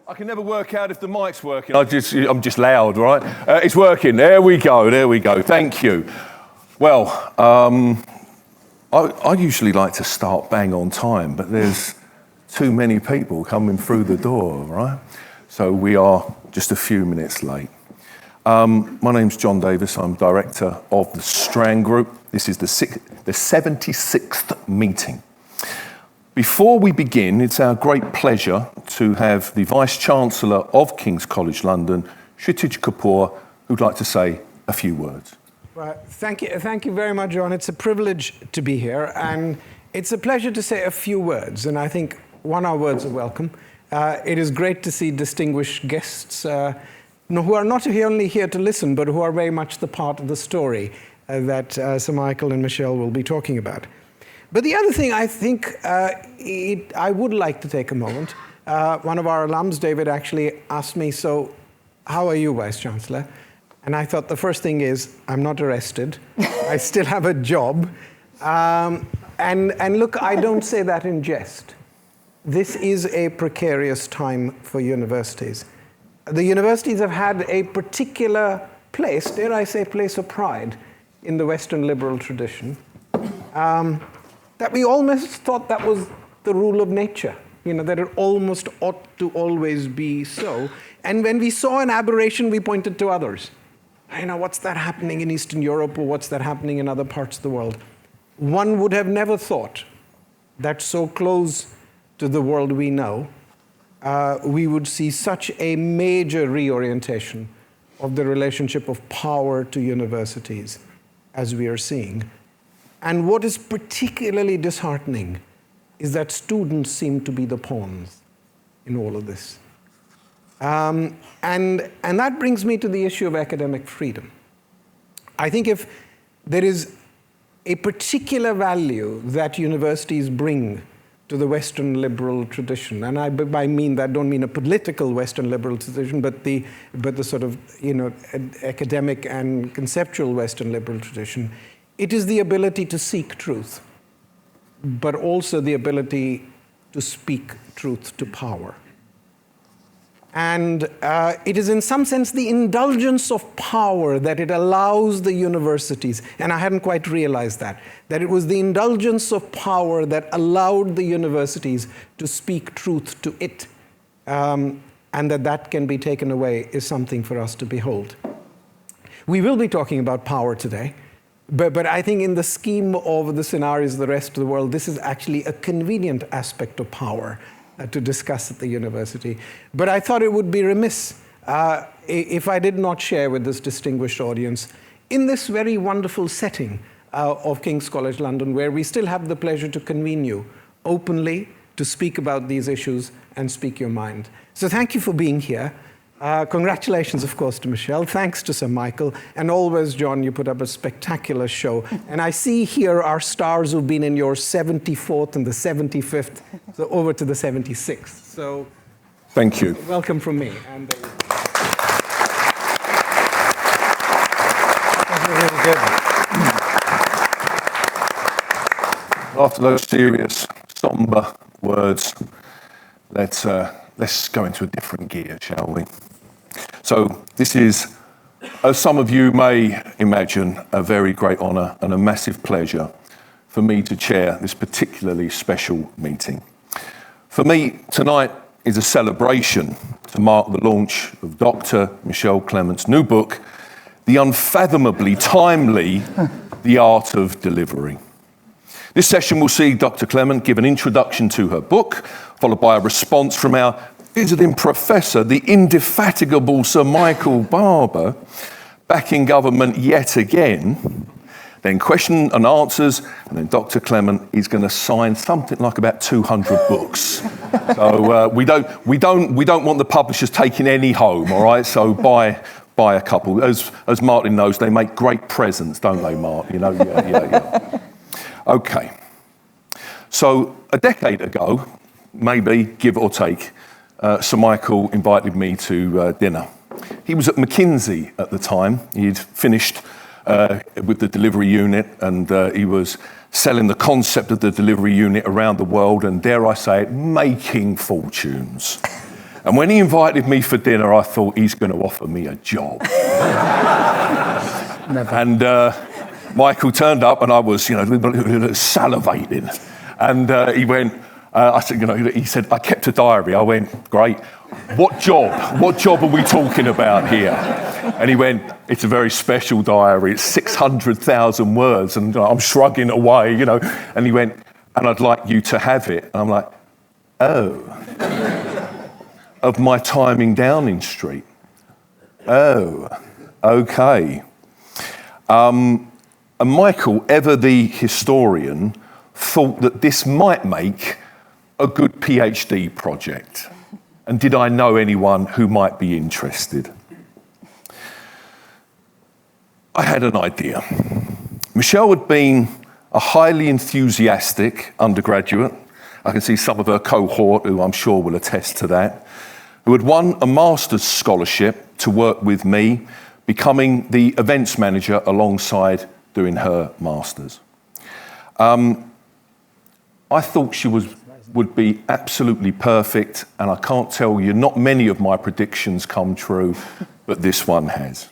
I can never work out if the mic's working. I'm just loud, right? It's working. There we go. Thank you. Well, I usually like to start bang on time, but there's too many people coming through the door, right? So we are just a few minutes late. My name's John Davis. I'm director of the Strand Group. This is the 76th meeting. Before we begin, it's our great pleasure to have the Vice-Chancellor of King's College London, Kshitij Kapoor, who'd like to say a few words. Well, thank you very much, John. It's a privilege to be here, and it's a pleasure to say a few words, and I think our words are welcome. It is great to see distinguished guests who are not only here to listen, but who are very much the part of the story that Sir Michael and Michelle will be talking about. But the other thing I think I would like to take a moment. One of our alums, David, actually asked me, so how are you, Vice-Chancellor? And I thought the first thing is, I'm not arrested. I still have a job. And look, I don't say that in jest. This is a precarious time for universities. The universities have had a particular place, dare I say place of pride, in the Western liberal tradition. That we almost thought that was the rule of nature, that it almost ought to always be so. And when we saw an aberration, we pointed to others. What's that happening in Eastern Europe, or what's that happening in other parts of the world? One would have never thought that so close to the world we know, we would see such a major reorientation of the relationship of power to universities as we are seeing. And what is particularly disheartening is that students seem to be the pawns in all of this. And that brings me to the issue of academic freedom. I think if there is a particular value that universities bring to the Western liberal tradition, and I mean that, don't mean a political Western liberal tradition, but the sort of academic and conceptual Western liberal tradition, it is the ability to seek truth, but also the ability to speak truth to power. And it is in some sense the indulgence of power that it allows the universities, and I hadn't quite realized that it was the indulgence of power that allowed the universities to speak truth to it, and that can be taken away is something for us to behold. We will be talking about power today. But I think in the scheme of the scenarios of the rest of the world, this is actually a convenient aspect of power to discuss at the university. But I thought it would be remiss if I did not share with this distinguished audience, in this very wonderful setting of King's College London, where we still have the pleasure to convene you openly to speak about these issues and speak your mind. So thank you for being here. Congratulations, of course, to Michelle. Thanks to Sir Michael. And always, John, you put up a spectacular show. And I see here our stars who've been in your 74th and the 75th, so over to the 76th. So thank you. Welcome from me. And After those serious, somber words, let's go into a different gear, shall we? So this is, as some of you may imagine, a very great honour and a massive pleasure for me to chair this particularly special meeting. For me, tonight is a celebration to mark the launch of Dr. Michelle Clement's new book, The Unfathomably Timely, The Art of Delivery. This session will see Dr. Clement give an introduction to her book, followed by a response from our visiting professor, the indefatigable Sir Michael Barber, back in government yet again, then question and answers, and then Dr. Clement is going to sign something like about 200 books. So we don't want the publishers taking any home, all right? So buy a couple. As Martin knows, they make great presents, don't they, Mark? Yeah. Okay. So a decade ago, maybe, give or take, Sir Michael invited me to dinner. He was at McKinsey at the time. He'd finished with the delivery unit, and he was selling the concept of the delivery unit around the world, and dare I say it, making fortunes. And when he invited me for dinner, I thought he's going to offer me a job. Never. And Michael turned up, and I was, salivating. And he went, I said, he said, I kept a diary. I went, great. What job? What job are we talking about here? And he went, it's a very special diary. It's 600,000 words. And I'm shrugging away, And he went, and I'd like you to have it. And I'm like, oh. Of my time in Downing Street. Oh, okay. And Michael, ever the historian, thought that this might make a good PhD project. And did I know anyone who might be interested? I had an idea. Michelle had been a highly enthusiastic undergraduate. I can see some of her cohort who I'm sure will attest to that, who had won a master's scholarship to work with me, becoming the events manager alongside doing her master's. I thought she would be absolutely perfect, and I can't tell you, not many of my predictions come true, but this one has.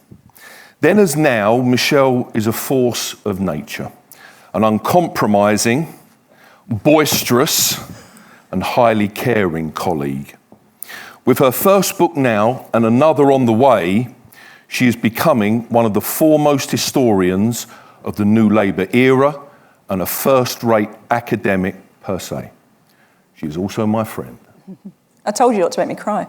Then as now, Michelle is a force of nature, an uncompromising, boisterous, and highly caring colleague. With her first book now and another on the way, she is becoming one of the foremost historians of the New Labour era and a first-rate academic per se. She is also my friend. I told you not to make me cry.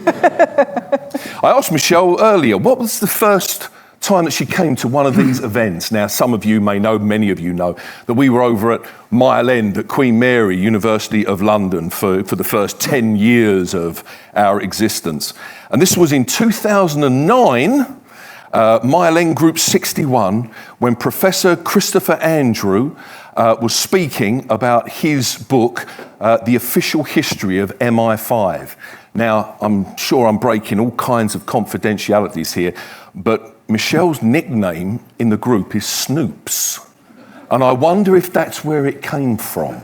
I asked Michelle earlier, what was the first time that she came to one of these events? Now, some of you may know, many of you know, that we were over at Mile End at Queen Mary, University of London, for the first 10 years of our existence. And this was in 2009, Mile End Group 61, when Professor Christopher Andrew was speaking about his book, The Official History of MI5. Now, I'm sure I'm breaking all kinds of confidentialities here, but Michelle's nickname in the group is Snoops. And I wonder if that's where it came from.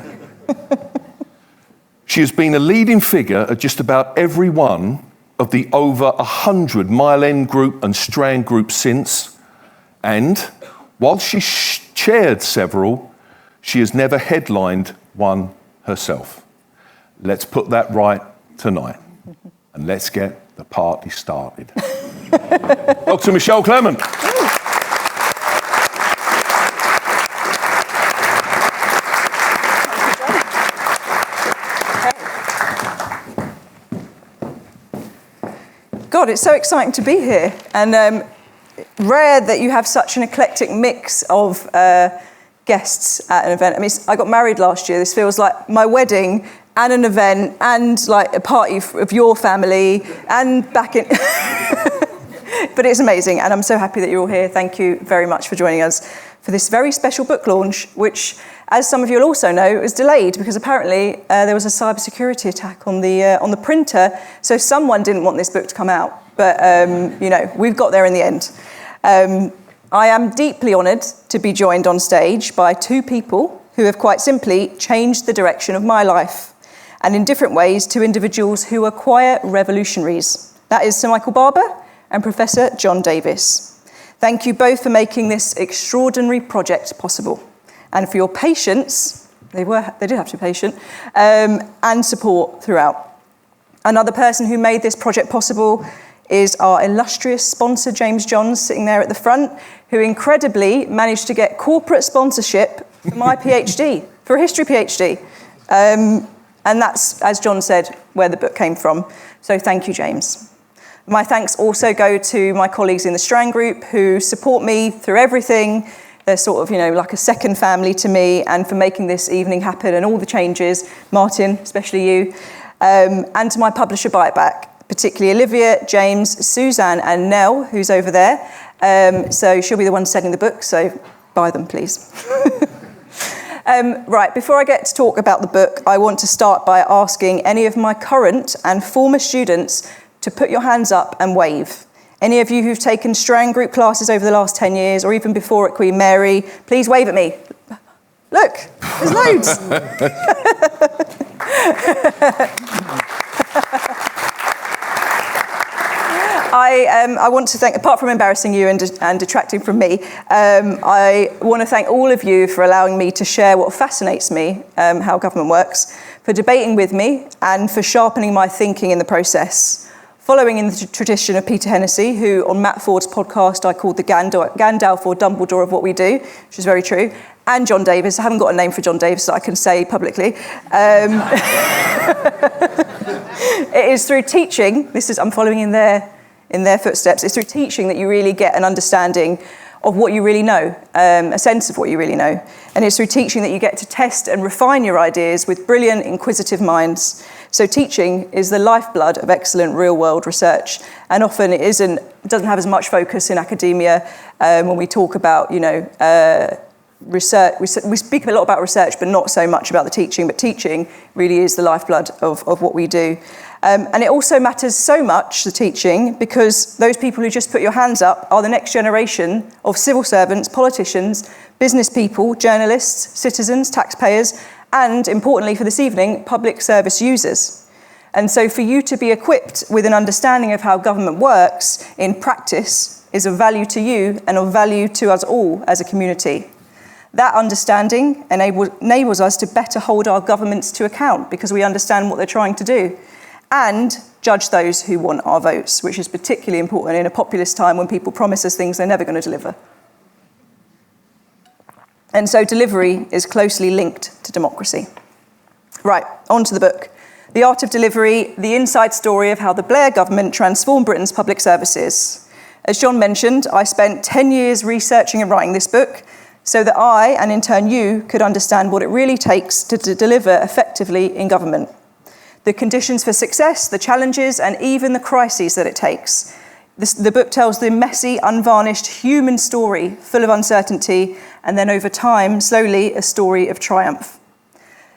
She has been a leading figure at just about every one of the over 100 Mile End Group and Strand Group since. And while she chaired several, she has never headlined one herself. Let's put that right tonight. And let's get the party started. Dr. Michelle Clement. God, it's so exciting to be here. And rare that you have such an eclectic mix of guests at an event. I mean, I got married last year. This feels like my wedding and an event and like a party of your family and back in... But it's amazing, and I'm so happy that you're all here. Thank you very much for joining us for this very special book launch, which, as some of you will also know, is delayed because apparently there was a cybersecurity attack on the printer, so someone didn't want this book to come out. But, we've got there in the end. I am deeply honoured to be joined on stage by two people who have quite simply changed the direction of my life, and in different ways, two individuals who are quiet revolutionaries. That is Sir Michael Barber and Professor John Davis. Thank you both for making this extraordinary project possible, and for your patience, they did have to be patient, and support throughout. Another person who made this project possible is our illustrious sponsor, James Johns, sitting there at the front, who incredibly managed to get corporate sponsorship for my PhD, for a history PhD. And that's, as John said, where the book came from. So thank you, James. My thanks also go to my colleagues in the Strand Group who support me through everything. They're sort of, like a second family to me, and for making this evening happen and all the changes. Martin, especially you. And to my publisher, Biteback, particularly Olivia, James, Suzanne, and Nell, who's over there. So she'll be the one selling the book, so buy them, please. Right, before I get to talk about the book, I want to start by asking any of my current and former students to put your hands up and wave. Any of you who've taken Strand Group classes over the last 10 years, or even before at Queen Mary, please wave at me. Look, there's loads. I want to thank, apart from embarrassing you and detracting from me, I want to thank all of you for allowing me to share what fascinates me, how government works, for debating with me, and for sharpening my thinking in the process. Following in the tradition of Peter Hennessy, who on Matt Ford's podcast I called the Gandalf or Dumbledore of what we do, which is very true, and John Davis. I haven't got a name for John Davis that I can say publicly. It is through teaching, I'm following in their footsteps, it's through teaching that you really get an understanding of what you really know, a sense of what you really know. And it's through teaching that you get to test and refine your ideas with brilliant, inquisitive minds. So teaching is the lifeblood of excellent real-world research, and often it doesn't have as much focus in academia when we talk about, research. We speak a lot about research, but not so much about the teaching. But teaching really is the lifeblood of what we do. And it also matters so much, the teaching, because those people who just put your hands up are the next generation of civil servants, politicians, business people, journalists, citizens, taxpayers, and, importantly for this evening, public service users. And so for you to be equipped with an understanding of how government works in practice is of value to you and of value to us all as a community. That understanding enables us to better hold our governments to account because we understand what they're trying to do, and judge those who want our votes, which is particularly important in a populist time when people promise us things they're never going to deliver. And so delivery is closely linked to democracy. Right, on to the book. The Art of Delivery, the inside story of how the Blair government transformed Britain's public services. As John mentioned, I spent 10 years researching and writing this book so that I, and in turn you, could understand what it really takes to deliver effectively in government. The conditions for success, the challenges, and even the crises that it takes. The book tells the messy, unvarnished human story, full of uncertainty, and then over time, slowly, a story of triumph.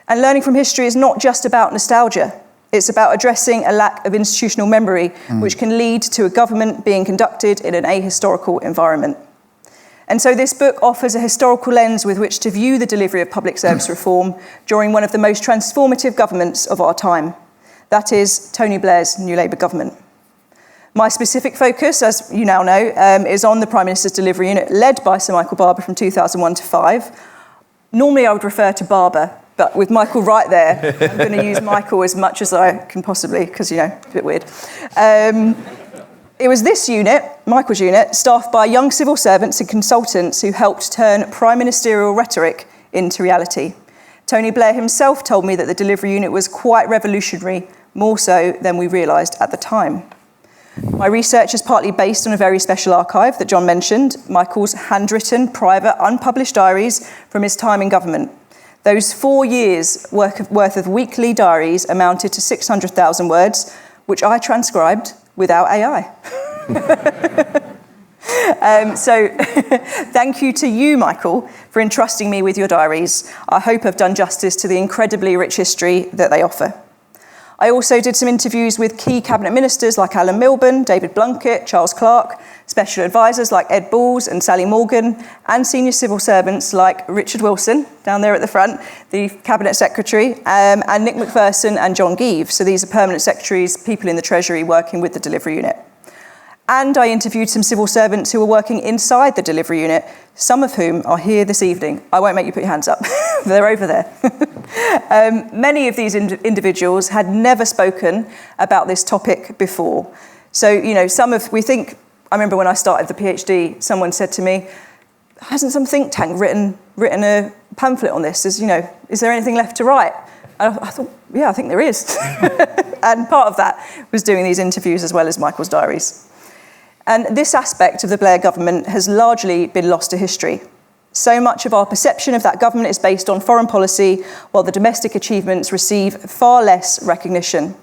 And learning from history is not just about nostalgia. It's about addressing a lack of institutional memory, which can lead to a government being conducted in an ahistorical environment. And so this book offers a historical lens with which to view the delivery of public service reform during one of the most transformative governments of our time. That is Tony Blair's New Labour government. My specific focus, as you now know, is on the Prime Minister's Delivery Unit, led by Sir Michael Barber from 2001 to 5. Normally I would refer to Barber, but with Michael right there, I'm going to use Michael as much as I can possibly, because, a bit weird. It was this unit, Michael's unit, staffed by young civil servants and consultants who helped turn prime ministerial rhetoric into reality. Tony Blair himself told me that the delivery unit was quite revolutionary, more so than we realised at the time. My research is partly based on a very special archive that John mentioned, Michael's handwritten, private, unpublished diaries from his time in government. Those 4 years' worth of weekly diaries amounted to 600,000 words, which I transcribed without AI. So thank you to you, Michael, for entrusting me with your diaries. I hope I've done justice to the incredibly rich history that they offer. I also did some interviews with key cabinet ministers like Alan Milburn, David Blunkett, Charles Clarke, special advisors like Ed Balls and Sally Morgan, and senior civil servants like Richard Wilson, down there at the front, the cabinet secretary, and Nick Macpherson and John Geeve. So these are permanent secretaries, people in the Treasury working with the delivery unit. And I interviewed some civil servants who were working inside the delivery unit, some of whom are here this evening. I won't make you put your hands up. They're over there. Many of these individuals had never spoken about this topic before. So, I remember when I started the PhD, someone said to me, hasn't some think tank written a pamphlet on this? Is there anything left to write? And I thought, yeah, I think there is. And part of that was doing these interviews as well as Michael's diaries. And this aspect of the Blair government has largely been lost to history. So much of our perception of that government is based on foreign policy, while the domestic achievements receive far less recognition.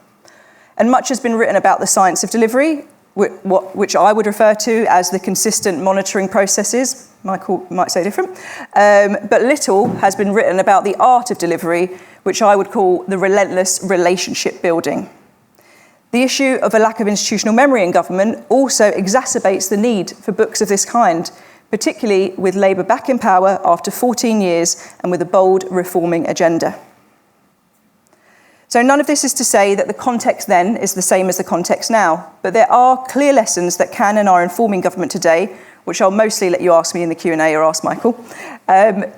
And much has been written about the science of delivery, which I would refer to as the consistent monitoring processes. Michael might say different. But little has been written about the art of delivery, which I would call the relentless relationship building. The issue of a lack of institutional memory in government also exacerbates the need for books of this kind, particularly with Labour back in power after 14 years and with a bold reforming agenda. So none of this is to say that the context then is the same as the context now, but there are clear lessons that can and are informing government today, which I'll mostly let you ask me in the Q&A or ask Michael.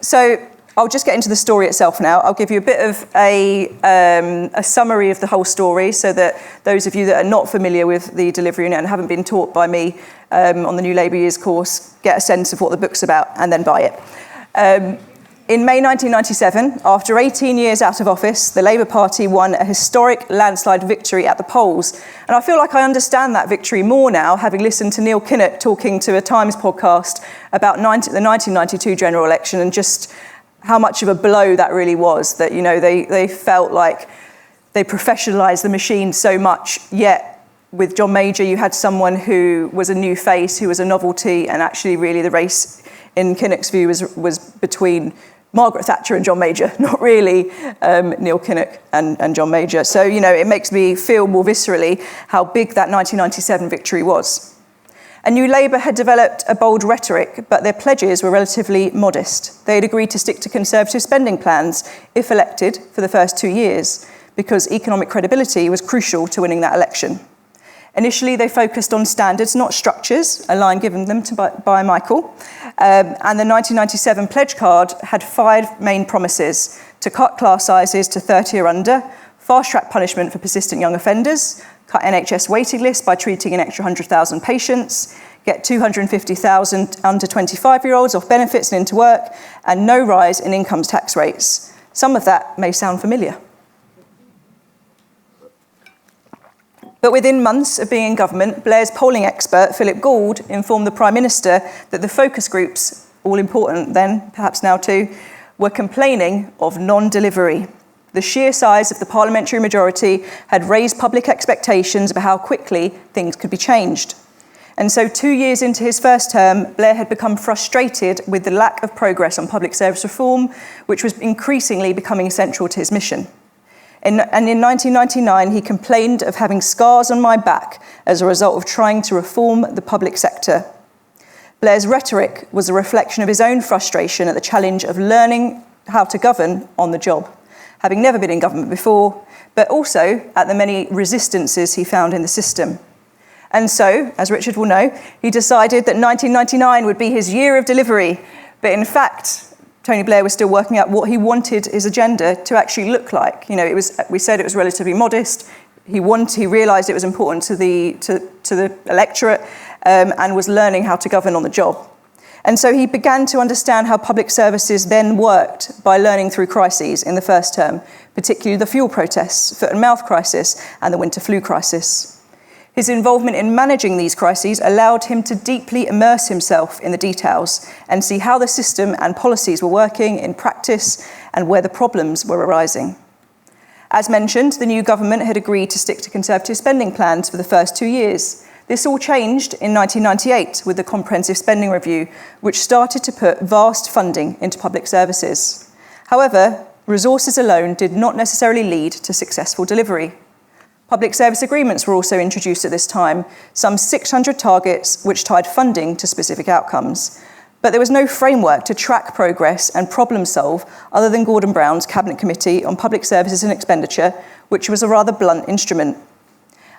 So I'll just get into the story itself now. I'll give you a bit of a summary of the whole story so that those of you that are not familiar with the delivery unit and haven't been taught by me on the New Labour Years course get a sense of what the book's about and then buy it. In May 1997, after 18 years out of office, the Labour Party won a historic landslide victory at the polls. And I feel like I understand that victory more now, having listened to Neil Kinnock talking to a Times podcast about the 1992 general election and just how much of a blow that really was, that, you know, they felt like they professionalised the machine so much, yet with John Major you had someone who was a new face, who was a novelty, and actually really the race in Kinnock's view was between Margaret Thatcher and John Major, not really Neil Kinnock and John Major. So, you know, it makes me feel more viscerally how big that 1997 victory was. And New Labour had developed a bold rhetoric, but their pledges were relatively modest. They had agreed to stick to Conservative spending plans if elected for the first 2 years, because economic credibility was crucial to winning that election. Initially, they focused on standards, not structures, a line given them by Michael. And the 1997 pledge card had 5 main promises: to cut class sizes to 30 or under, fast-track punishment for persistent young offenders, cut NHS waiting lists by treating an extra 100,000 patients, get 250,000 under 25-year-olds off benefits and into work, and no rise in income tax rates. Some of that may sound familiar. But within months of being in government, Blair's polling expert, Philip Gould, informed the Prime Minister that the focus groups, all important then, perhaps now too, were complaining of non-delivery. The sheer size of the parliamentary majority had raised public expectations about how quickly things could be changed. And so 2 years into his first term, Blair had become frustrated with the lack of progress on public service reform, which was increasingly becoming central to his mission. And in 1999, he complained of having scars on my back as a result of trying to reform the public sector. Blair's rhetoric was a reflection of his own frustration at the challenge of learning how to govern on the job, having never been in government before, but also at the many resistances he found in the system. And so, as Richard will know, he decided that 1999 would be his year of delivery. But in fact, Tony Blair was still working out what he wanted his agenda to actually look like. You know, we said it was relatively modest. He realised it was important to the electorate, and was learning how to govern on the job. And so he began to understand how public services then worked by learning through crises in the first term, particularly the fuel protests, foot and mouth crisis, and the winter flu crisis. His involvement in managing these crises allowed him to deeply immerse himself in the details and see how the system and policies were working in practice and where the problems were arising. As mentioned, the new government had agreed to stick to Conservative spending plans for the first 2 years. This all changed in 1998 with the Comprehensive Spending Review, which started to put vast funding into public services. However, resources alone did not necessarily lead to successful delivery. Public service agreements were also introduced at this time, some 600 targets which tied funding to specific outcomes. But there was no framework to track progress and problem solve other than Gordon Brown's Cabinet Committee on Public Services and Expenditure, which was a rather blunt instrument.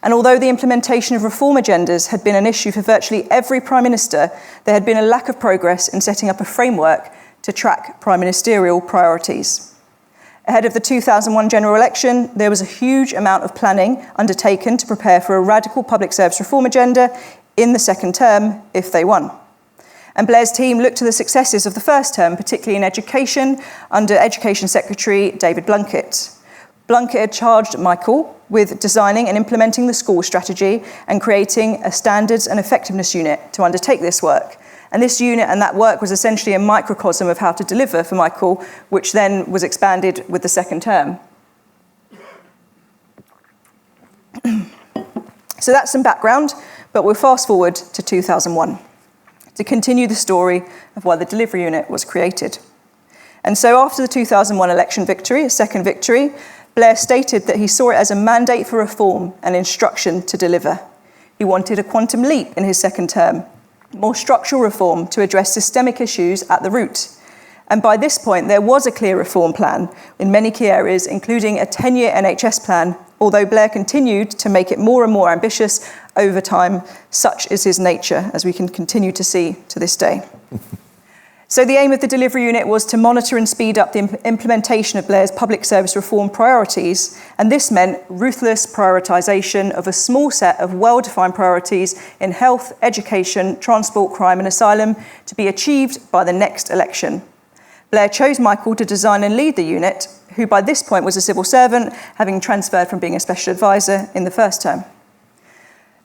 And although the implementation of reform agendas had been an issue for virtually every Prime Minister, there had been a lack of progress in setting up a framework to track prime ministerial priorities. Ahead of the 2001 general election, there was a huge amount of planning undertaken to prepare for a radical public service reform agenda in the second term if they won. And Blair's team looked to the successes of the first term, particularly in education, under Education Secretary David Blunkett. Blunkett had charged Michael with designing and implementing the school strategy and creating a standards and effectiveness unit to undertake this work. And this unit and that work was essentially a microcosm of how to deliver for Michael, which then was expanded with the second term. So that's some background, but we'll fast forward to 2001 to continue the story of why the delivery unit was created. And so after the 2001 election victory, a second victory, Blair stated that he saw it as a mandate for reform and instruction to deliver. He wanted a quantum leap in his second term, more structural reform to address systemic issues at the root. And by this point, there was a clear reform plan in many key areas, including a 10-year NHS plan, although Blair continued to make it more and more ambitious over time. Such is his nature, as we can continue to see to this day. So the aim of the delivery unit was to monitor and speed up the implementation of Blair's public service reform priorities, and this meant ruthless prioritisation of a small set of well-defined priorities in health, education, transport, crime and asylum to be achieved by the next election. Blair chose Michael to design and lead the unit, who by this point was a civil servant, having transferred from being a special advisor in the first term.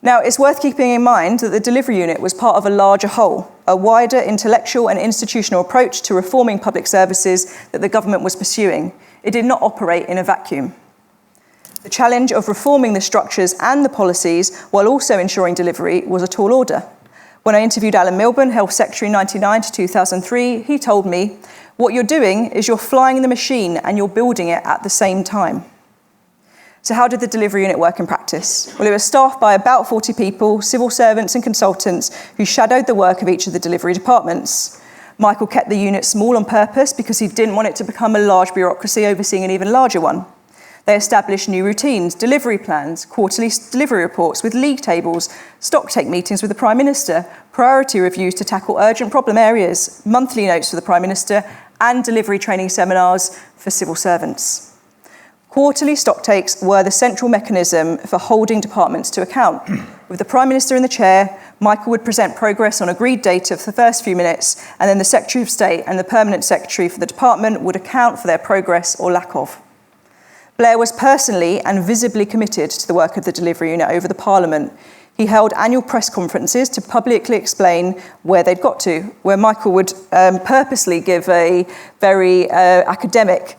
Now, it's worth keeping in mind that the delivery unit was part of a larger whole, a wider intellectual and institutional approach to reforming public services that the government was pursuing. It did not operate in a vacuum. The challenge of reforming the structures and the policies while also ensuring delivery was a tall order. When I interviewed Alan Milburn, Health Secretary in 1999 to 2003, he told me, "What you're doing is you're flying the machine and you're building it at the same time." So how did the delivery unit work in practice? Well, it was staffed by about 40 people, civil servants and consultants who shadowed the work of each of the delivery departments. Michael kept the unit small on purpose because he didn't want it to become a large bureaucracy overseeing an even larger one. They established new routines, delivery plans, quarterly delivery reports with league tables, stock take meetings with the Prime Minister, priority reviews to tackle urgent problem areas, monthly notes for the Prime Minister, and delivery training seminars for civil servants. Quarterly stock takes were the central mechanism for holding departments to account. With the Prime Minister in the chair, Michael would present progress on agreed data for the first few minutes, and then the Secretary of State and the Permanent Secretary for the department would account for their progress or lack of. Blair was personally and visibly committed to the work of the delivery unit over the Parliament. He held annual press conferences to publicly explain where they'd got to, where Michael would purposely give a very academic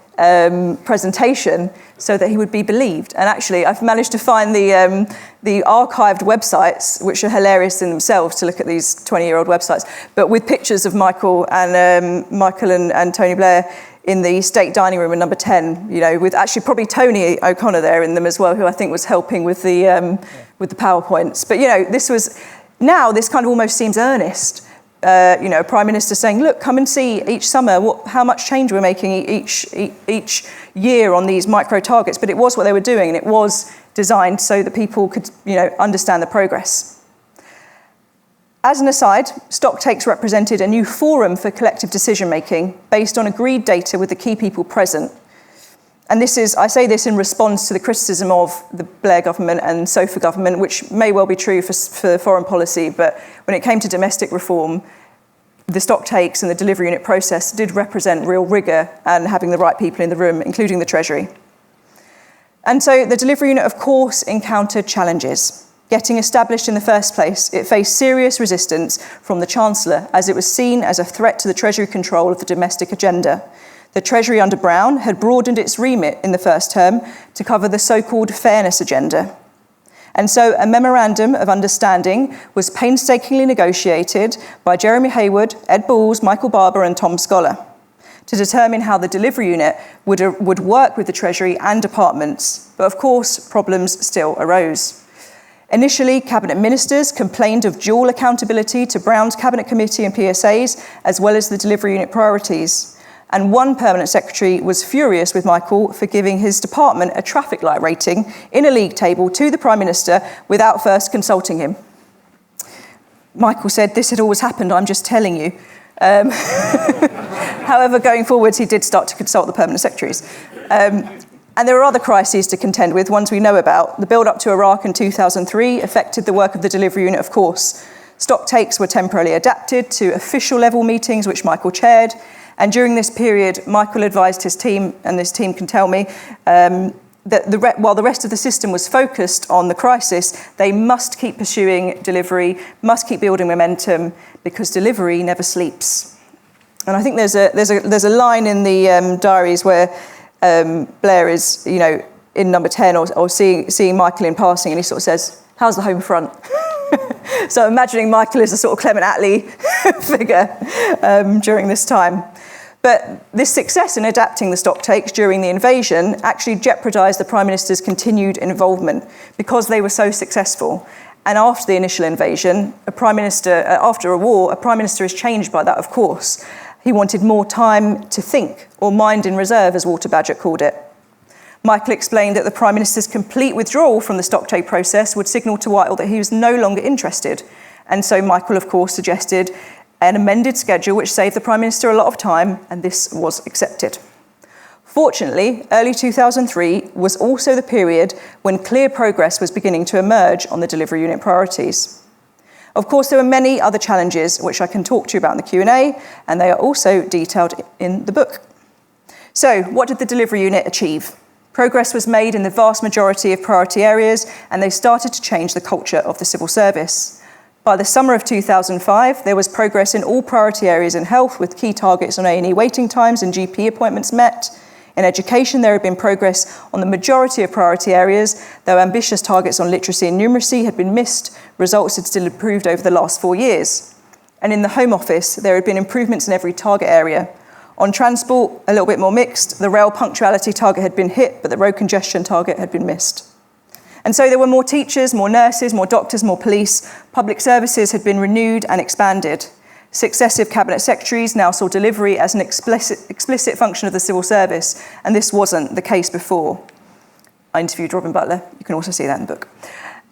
presentation so that he would be believed. And actually, I've managed to find the archived websites, which are hilarious in themselves to look at these 20-year-old websites, but with pictures of Michael and Tony Blair in the state dining room in number 10, you know, with actually probably Tony O'Connor there in them as well, who I think was helping with the PowerPoints. But, you know, this kind of almost seems earnest. A Prime Minister saying, look, come and see each summer how much change we're making each year on these micro targets. But it was what they were doing, and it was designed so that people could, understand the progress. As an aside, stock takes represented a new forum for collective decision-making based on agreed data with the key people present. And I say this in response to the criticism of the Blair government and SOFA government, which may well be true for foreign policy, but when it came to domestic reform, the stock takes and the delivery unit process did represent real rigour and having the right people in the room, including the Treasury. And so the delivery unit, of course, encountered challenges. Getting established in the first place, it faced serious resistance from the Chancellor, as it was seen as a threat to the Treasury control of the domestic agenda. The Treasury under Brown had broadened its remit in the first term to cover the so-called fairness agenda. And so a memorandum of understanding was painstakingly negotiated by Jeremy Hayward, Ed Balls, Michael Barber and Tom Scholar to determine how the delivery unit would work with the Treasury and departments. But of course, problems still arose. Initially, Cabinet Ministers complained of dual accountability to Brown's Cabinet Committee and PSAs, as well as the delivery unit priorities. And one Permanent Secretary was furious with Michael for giving his department a traffic light rating in a league table to the Prime Minister without first consulting him. Michael said, "This had always happened, I'm just telling you." However, going forwards, he did start to consult the Permanent Secretaries. And there are other crises to contend with, ones we know about. The build-up to Iraq in 2003 affected the work of the delivery unit, of course. Stock takes were temporarily adapted to official level meetings, which Michael chaired. And during this period, Michael advised his team, and this team can tell me, that while the rest of the system was focused on the crisis, they must keep pursuing delivery, must keep building momentum, because delivery never sleeps. And I think there's a line in the diaries where Blair is, in number 10 or seeing Michael in passing, and he sort of says, "How's the home front?" So imagining Michael as a sort of Clement Attlee figure during this time. But this success in adapting the stock takes during the invasion actually jeopardised the Prime Minister's continued involvement because they were so successful. And after the initial invasion, after a war, a Prime Minister is changed by that, of course. He wanted more time to think, or mind in reserve, as Walter Bagehot called it. Michael explained that the Prime Minister's complete withdrawal from the stocktake process would signal to Whitehall that he was no longer interested. And so Michael, of course, suggested an amended schedule which saved the Prime Minister a lot of time, and this was accepted. Fortunately, early 2003 was also the period when clear progress was beginning to emerge on the delivery unit priorities. Of course, there were many other challenges which I can talk to you about in the Q&A, and they are also detailed in the book. So, what did the delivery unit achieve? Progress was made in the vast majority of priority areas, and they started to change the culture of the civil service. By the summer of 2005, there was progress in all priority areas in health, with key targets on A&E waiting times and GP appointments met. In education, there had been progress on the majority of priority areas, though ambitious targets on literacy and numeracy had been missed. Results had still improved over the last 4 years. And in the Home Office, there had been improvements in every target area. On transport, a little bit more mixed. The rail punctuality target had been hit, but the road congestion target had been missed. And so there were more teachers, more nurses, more doctors, more police. Public services had been renewed and expanded. Successive cabinet secretaries now saw delivery as an explicit function of the civil service, and this wasn't the case before. I interviewed Robin Butler. You can also see that in the book.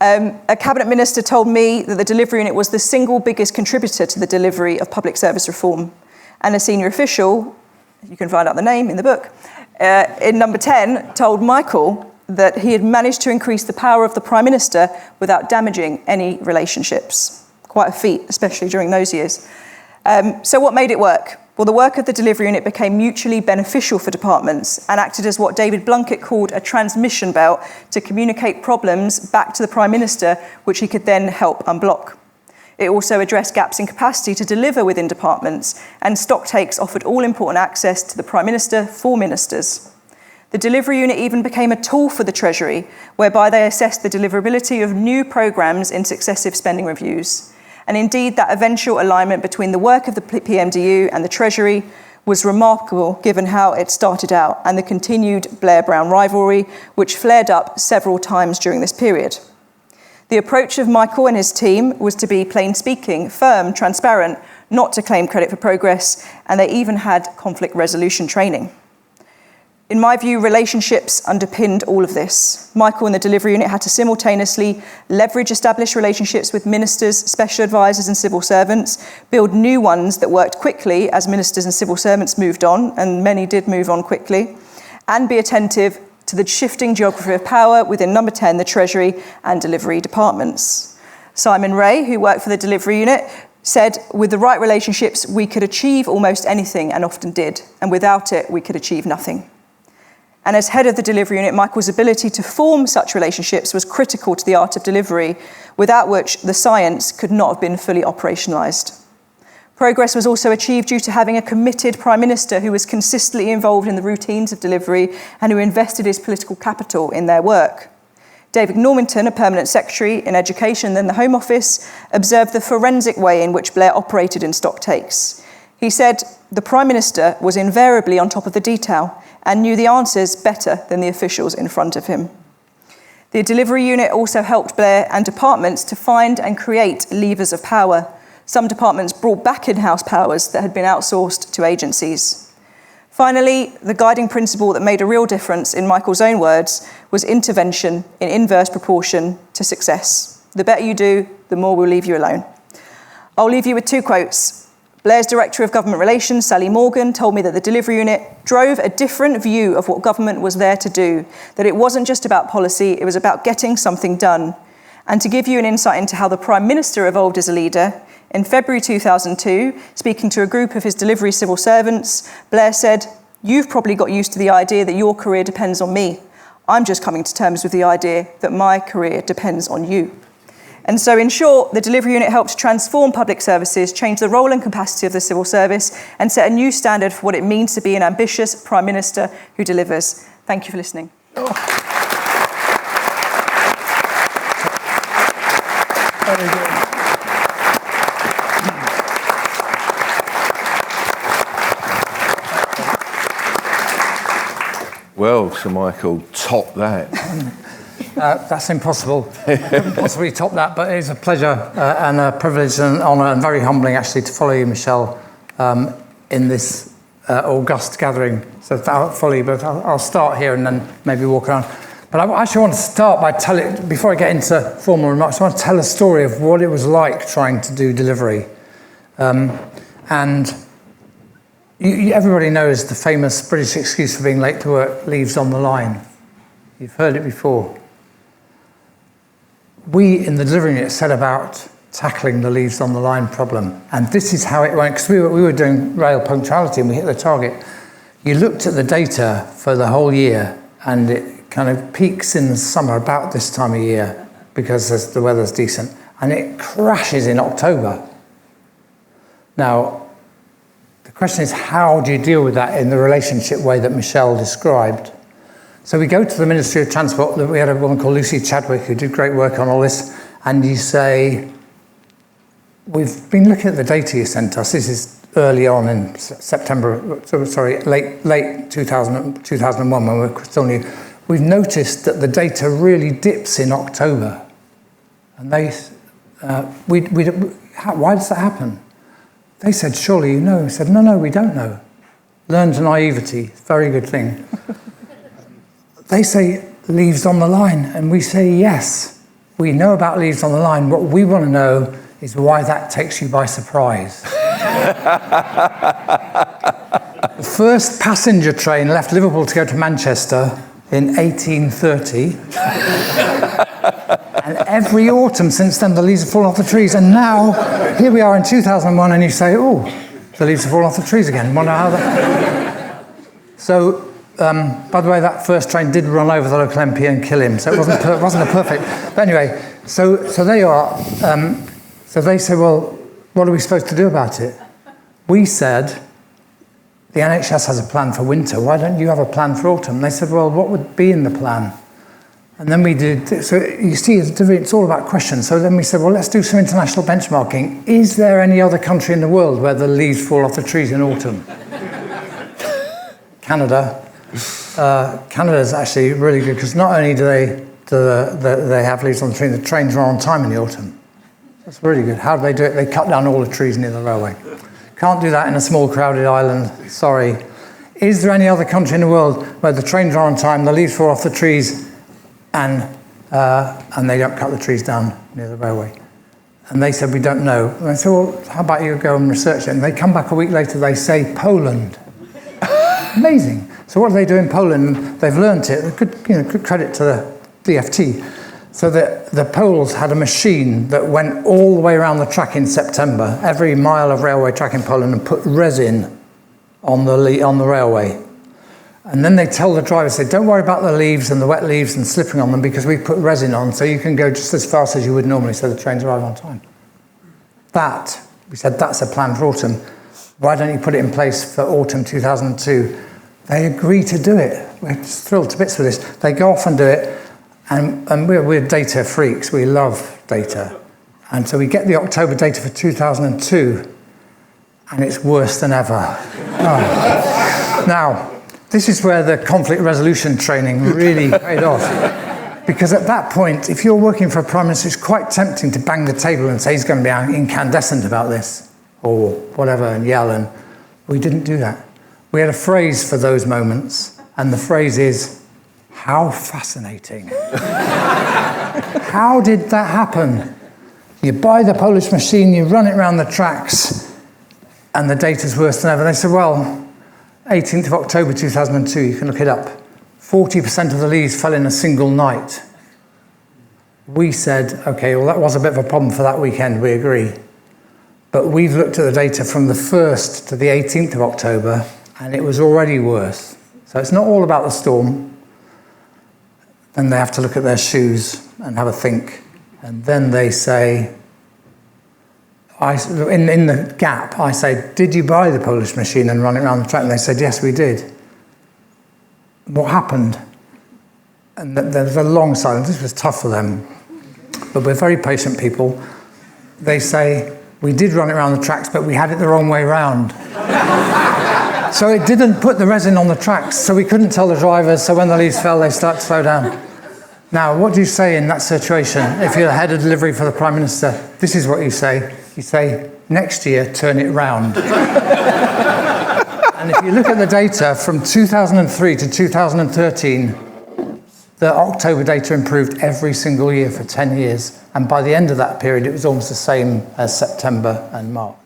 A cabinet minister told me that the delivery unit was the single biggest contributor to the delivery of public service reform. And a senior official, you can find out the name in the book, in number 10, told Michael that he had managed to increase the power of the Prime Minister without damaging any relationships. Quite a feat, especially during those years. So what made it work? Well, the work of the delivery unit became mutually beneficial for departments and acted as what David Blunkett called a transmission belt to communicate problems back to the Prime Minister, which he could then help unblock. It also addressed gaps in capacity to deliver within departments, and stocktakes offered all-important access to the Prime Minister for ministers. The delivery unit even became a tool for the Treasury, whereby they assessed the deliverability of new programmes in successive spending reviews. And indeed, that eventual alignment between the work of the PMDU and the Treasury was remarkable given how it started out and the continued Blair-Brown rivalry, which flared up several times during this period. The approach of Michael and his team was to be plain speaking, firm, transparent, not to claim credit for progress, and they even had conflict resolution training. In my view, relationships underpinned all of this. Michael and the delivery unit had to simultaneously leverage established relationships with ministers, special advisors and civil servants, build new ones that worked quickly as ministers and civil servants moved on, and many did move on quickly, and be attentive to the shifting geography of power within number 10, the Treasury and delivery departments. Simon Ray, who worked for the delivery unit, said, with the right relationships, we could achieve almost anything, and often did, and without it, we could achieve nothing. And as head of the delivery unit, Michael's ability to form such relationships was critical to the art of delivery, without which the science could not have been fully operationalised. Progress was also achieved due to having a committed Prime Minister who was consistently involved in the routines of delivery and who invested his political capital in their work. David Normanton, a permanent secretary in education and then the Home Office, observed the forensic way in which Blair operated in stocktakes. He said, the Prime Minister was invariably on top of the detail and knew the answers better than the officials in front of him. The delivery unit also helped Blair and departments to find and create levers of power. Some departments brought back in-house powers that had been outsourced to agencies. Finally, the guiding principle that made a real difference, in Michael's own words, was intervention in inverse proportion to success. The better you do, the more we'll leave you alone. I'll leave you with two quotes. Blair's Director of Government Relations, Sally Morgan, told me that the delivery unit drove a different view of what government was there to do, that it wasn't just about policy, it was about getting something done. And to give you an insight into how the Prime Minister evolved as a leader, in February 2002, speaking to a group of his delivery civil servants, Blair said, "You've probably got used to the idea that your career depends on me. I'm just coming to terms with the idea that my career depends on you." And so, in short, the delivery unit helped transform public services, change the role and capacity of the civil service, and set a new standard for what it means to be an ambitious Prime Minister who delivers. Thank you for listening. Very good. Well, Sir Michael, top that. That's impossible. Couldn't possibly top that, but it's a pleasure and a privilege and an honour and very humbling actually to follow you, Michelle, in this august gathering. So without folly, but I'll start here and then maybe walk around. But I actually want to start by before I get into formal remarks, I want to tell a story of what it was like trying to do delivery. And everybody knows the famous British excuse for being late to work, leaves on the line. You've heard it before. We, in the delivery unit, set about tackling the leaves on the line problem. And this is how it went, because we were doing rail punctuality and we hit the target. You looked at the data for the whole year, and it kind of peaks in the summer about this time of year, because the weather's decent, and it crashes in October. Now, the question is, how do you deal with that in the relationship way that Michelle described? So we go to the Ministry of Transport. We had a woman called Lucy Chadwick who did great work on all this, and you say, we've been looking at the data you sent us. This is early on in late 2001 when we still new. We've noticed that the data really dips in October. And why does that happen? They said, surely you know. We said, no, we don't know. Learned naivety, very good thing. They say leaves on the line, and we say yes. We know about leaves on the line. What we want to know is why that takes you by surprise. The first passenger train left Liverpool to go to Manchester in 1830. And every autumn since then, the leaves have fallen off the trees. And now, here we are in 2001, and you say, oh, the leaves have fallen off the trees again. Wonder how that... So, by the way, that first train did run over the local MP and kill him, so it wasn't a perfect... But anyway, so they are... So they say, well, what are we supposed to do about it? We said, the NHS has a plan for winter. Why don't you have a plan for autumn? They said, well, what would be in the plan? And then we did, so you see, it's all about questions. So then we said, well, let's do some international benchmarking. Is there any other country in the world where the leaves fall off the trees in autumn? Canada. Canada's actually really good, because not only do they have leaves on the tree, the trains are on time in the autumn. That's really good. How do they do it? They cut down all the trees near the railway. Can't do that in a small, crowded island. Sorry. Is there any other country in the world where the trains are on time, the leaves fall off the trees, and they don't cut the trees down near the railway? And they said, we don't know. And I said, well, how about you go and research it? And they come back a week later, they say Poland. Amazing. So what do they do in Poland? They've learnt it. Good credit to the DFT. So the Poles had a machine that went all the way around the track in September, every mile of railway track in Poland, and put resin on the railway. And then they tell the driver, say, don't worry about the leaves and the wet leaves and slipping on them, because we put resin on, so you can go just as fast as you would normally, so the trains arrive on time. We said, that's a plan for autumn. Why don't you put it in place for autumn 2002? They agree to do it. We're just thrilled to bits with this. They go off and do it. And we're data freaks. We love data. And so we get the October data for 2002, and it's worse than ever. Oh. Now, this is where the conflict resolution training really paid off. Because at that point, if you're working for a prime minister, it's quite tempting to bang the table and say he's going to be incandescent about this, or whatever, and yell. And we didn't do that. We had a phrase for those moments, and the phrase is, how fascinating. How did that happen? You buy the Polish machine, you run it around the tracks, and the data's worse than ever. They said, well, 18th of October 2002, you can look it up. 40% of the leaves fell in a single night. We said, okay, well, that was a bit of a problem for that weekend, we agree. But we've looked at the data from the 1st to the 18th of October, and it was already worse. So it's not all about the storm. Then they have to look at their shoes and have a think. And then they say, in the gap, I say, did you buy the Polish machine and run it around the track? And they said, yes, we did. What happened? And there's a long silence. This was tough for them. But we're very patient people. They say, we did run it around the tracks, but we had it the wrong way round. So it didn't put the resin on the tracks, so we couldn't tell the drivers, so when the leaves fell, they start to slow down. Now, what do you say in that situation if you're the head of delivery for the Prime Minister? This is what you say. You say, next year, turn it round. And if you look at the data from 2003 to 2013, the October data improved every single year for 10 years. And by the end of that period, it was almost the same as September and March.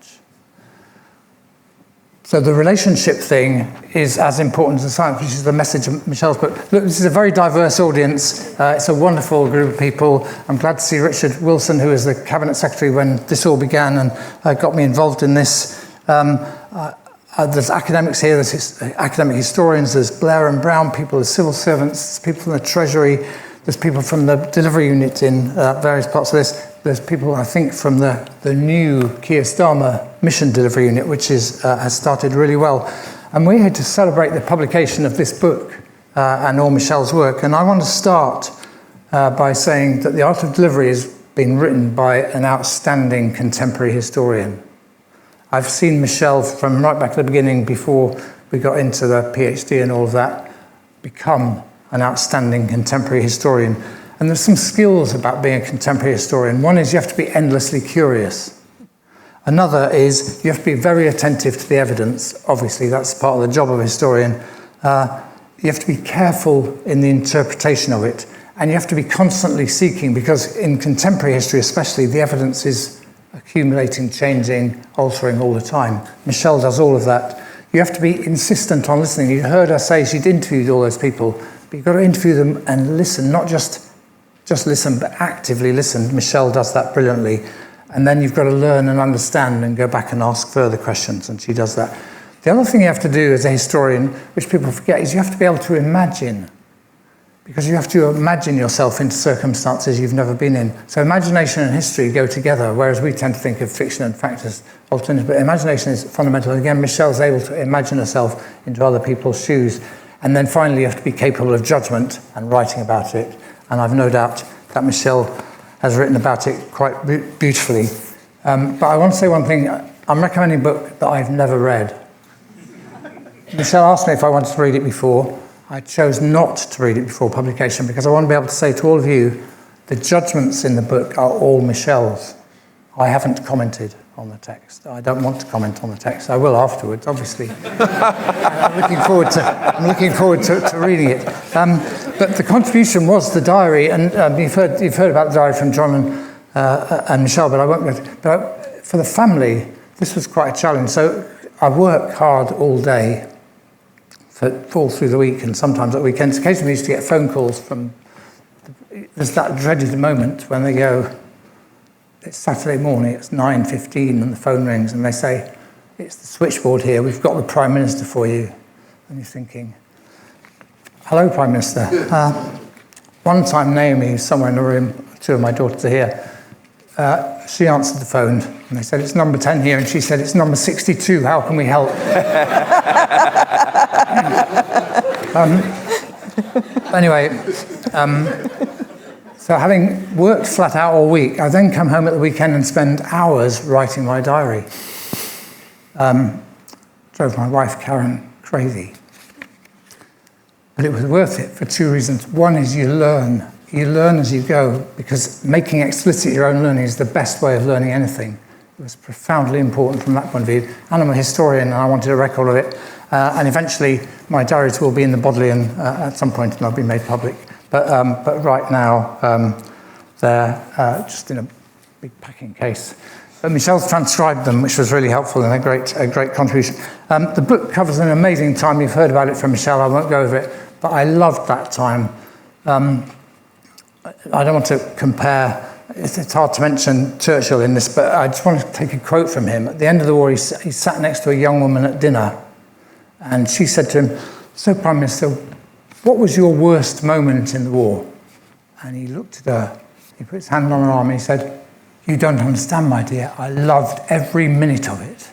So the relationship thing is as important as the science, which is the message of Michelle's book. Look, this is a very diverse audience. It's a wonderful group of people. I'm glad to see Richard Wilson, who was the Cabinet Secretary when this all began and got me involved in this. There's academics here, there's academic historians, there's Blair and Brown people, there's civil servants, there's people from the Treasury, there's people from the delivery unit in various parts of this. There's people, I think, from the new Keir Starmer mission delivery unit, which has started really well. And we're here to celebrate the publication of this book and all Michelle's work. And I want to start by saying that The Art of Delivery has been written by an outstanding contemporary historian. I've seen Michelle from right back at the beginning, before we got into the PhD and all of that, become an outstanding contemporary historian. And there's some skills about being a contemporary historian. One is you have to be endlessly curious. Another is you have to be very attentive to the evidence. Obviously, that's part of the job of a historian. You have to be careful in the interpretation of it. And you have to be constantly seeking, because in contemporary history especially, the evidence is accumulating, changing, altering all the time. Michelle does all of that. You have to be insistent on listening. You heard her say she'd interviewed all those people, but you've got to interview them and listen, not just listen, but actively listen. Michelle does that brilliantly. And then you've got to learn and understand and go back and ask further questions, and she does that. The other thing you have to do as a historian, which people forget, is you have to be able to imagine. Because you have to imagine yourself into circumstances you've never been in. So imagination and history go together, whereas we tend to think of fiction and fact as alternatives. But imagination is fundamental. And again, Michelle's able to imagine herself into other people's shoes. And then finally, you have to be capable of judgment and writing about it. And I've no doubt that Michelle has written about it quite beautifully. But I want to say one thing. I'm recommending a book that I've never read. Michelle asked me if I wanted to read it before. I chose not to read it before publication because I want to be able to say to all of you, the judgments in the book are all Michelle's. I haven't commented on the text. I don't want to comment on the text. I will afterwards, obviously. I'm looking forward to reading it. But the contribution was the diary, and you've heard about the diary from John and Michelle, but I won't go. But for the family, this was quite a challenge. So I work hard all day, all through the week, and sometimes at weekends. Occasionally we used to get phone calls from, there's that dreaded moment when they go, it's Saturday morning, it's 9:15, and the phone rings, and they say, it's the switchboard here, we've got the Prime Minister for you. And you're thinking, hello, Prime Minister. One time, Naomi, who's somewhere in the room, two of my daughters are here, she answered the phone, and they said, it's number 10 here, and she said, it's number 62, how can we help? So having worked flat out all week, I then come home at the weekend and spend hours writing my diary. Drove my wife, Karen, crazy. But it was worth it for two reasons. One is you learn. You learn as you go, because making explicit your own learning is the best way of learning anything. It was profoundly important from that point of view. And I'm a historian, and I wanted a record of it. And eventually, my diaries will be in the Bodleian at some point, and they'll be made public. But right now, they're just in a big packing case. But Michelle's transcribed them, which was really helpful and a great contribution. The book covers an amazing time. You've heard about it from Michelle. I won't go over it. But I loved that time. I don't want to compare. It's hard to mention Churchill in this, but I just want to take a quote from him. At the end of the war, he sat next to a young woman at dinner, and she said to him, so, Prime Minister, what was your worst moment in the war? And he looked at her, he put his hand on her arm, and he said, you don't understand, my dear, I loved every minute of it.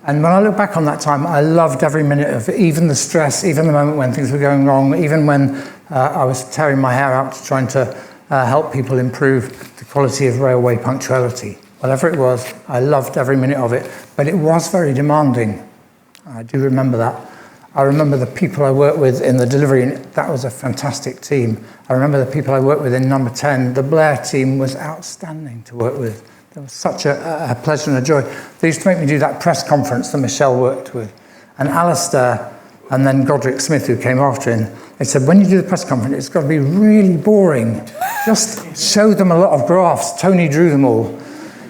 And when I look back on that time, I loved every minute of it, even the stress, even the moment when things were going wrong, even when I was tearing my hair out trying to help people improve the quality of railway punctuality. Whatever it was, I loved every minute of it. But it was very demanding. I do remember that. I remember the people I worked with in the delivery unit. That was a fantastic team. I remember the people I worked with in number 10. The Blair team was outstanding to work with. It was such a pleasure and a joy. They used to make me do that press conference that Michelle worked with. And Alistair and then Godric Smith, who came after him, they said, when you do the press conference, it's got to be really boring. Just show them a lot of graphs. Tony drew them all.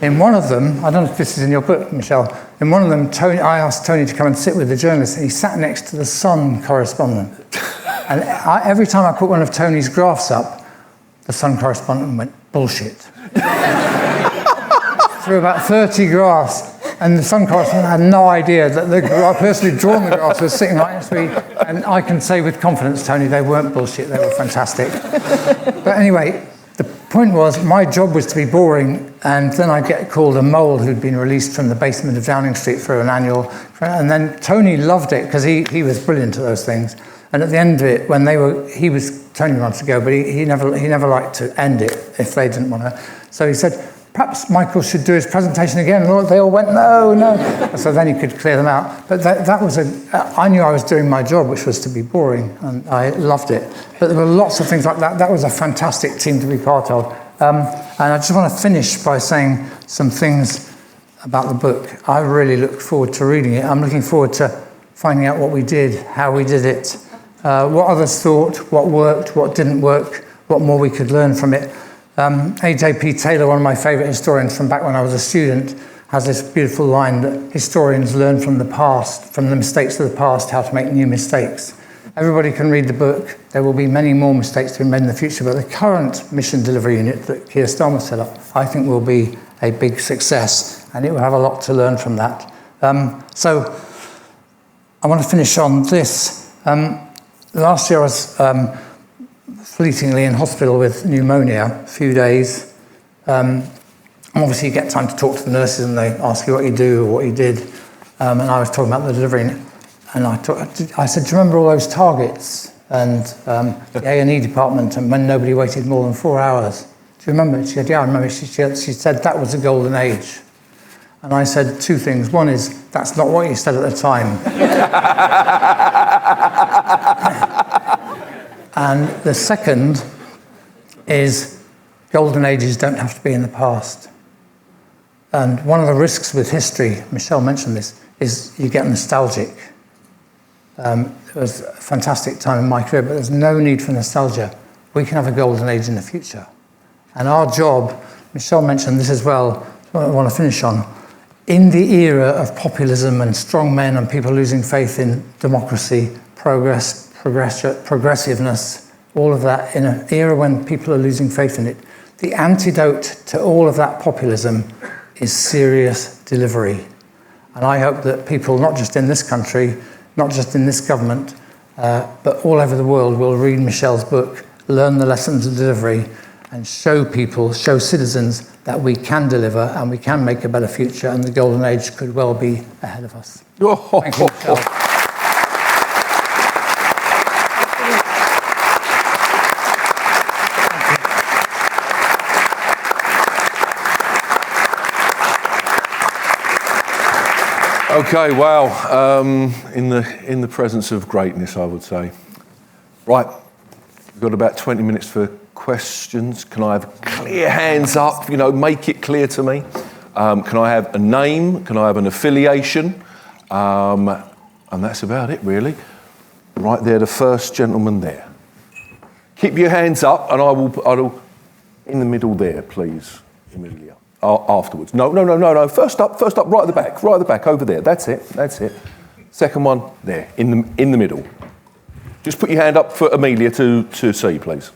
In one of them, I don't know if this is in your book, Michelle, in one of them, I asked Tony to come and sit with the journalist, and he sat next to the Sun correspondent. And every time I put one of Tony's graphs up, the Sun correspondent went, bullshit. Through about 30 graphs, and the Sun correspondent had no idea that the person who'd drawn the graphs was sitting right next to me. And I can say with confidence, Tony, they weren't bullshit, they were fantastic. But anyway, the point was, my job was to be boring, and then I'd get called a mole who'd been released from the basement of Downing Street for an annual, and then Tony loved it, because he was brilliant at those things. And at the end of it, when Tony wanted to go, but he never liked to end it if they didn't want to. So he said, perhaps Michael should do his presentation again. And they all went, no. So then he could clear them out. But that was I knew I was doing my job, which was to be boring, and I loved it. But there were lots of things like that. That was a fantastic team to be part of. And I just want to finish by saying some things about the book. I really look forward to reading it. I'm looking forward to finding out what we did, how we did it, what others thought, what worked, what didn't work, what more we could learn from it. A.J.P. Taylor, one of my favourite historians from back when I was a student, has this beautiful line that historians learn from the past, from the mistakes of the past, how to make new mistakes. Everybody can read the book. There will be many more mistakes to be made in the future, but the current mission delivery unit that Keir Starmer set up, I think will be a big success, and it will have a lot to learn from that. So I want to finish on this. Last year I was fleetingly in hospital with pneumonia, a few days. Obviously you get time to talk to the nurses and they ask you what you do or what you did. And I was talking about the delivery, and I said, do you remember all those targets and the A&E department, and when nobody waited more than 4 hours? Do you remember? She said, yeah, I remember. She said that was the golden age. And I said two things. One is, that's not what you said at the time. And the second is, golden ages don't have to be in the past. And one of the risks with history, Michelle mentioned this, is you get nostalgic. It was a fantastic time in my career, but there's no need for nostalgia. We can have a golden age in the future. And our job, Michelle mentioned this as well, I want to finish on, in the era of populism and strong men and people losing faith in democracy, progressiveness, all of that, in an era when people are losing faith in it, the antidote to all of that populism is serious delivery. And I hope that people, not just in this country, not just in this government, but all over the world, will read Michelle's book, learn the lessons of delivery, and show people, show citizens that we can deliver and we can make a better future, and the golden age could well be ahead of us. Thank you, Michelle. Okay, wow. In the presence of greatness, I would say. Right, we've got about 20 minutes for questions. Can I have clear hands up? Make it clear to me. Can I have a name? Can I have an affiliation? And that's about it, really. Right there, the first gentleman there. Keep your hands up, and I'll in the middle there, please, Emilia. Afterwards. No. First up, right at the back, over there. That's it. Second one there, in the middle. Just put your hand up for Amelia to see, please.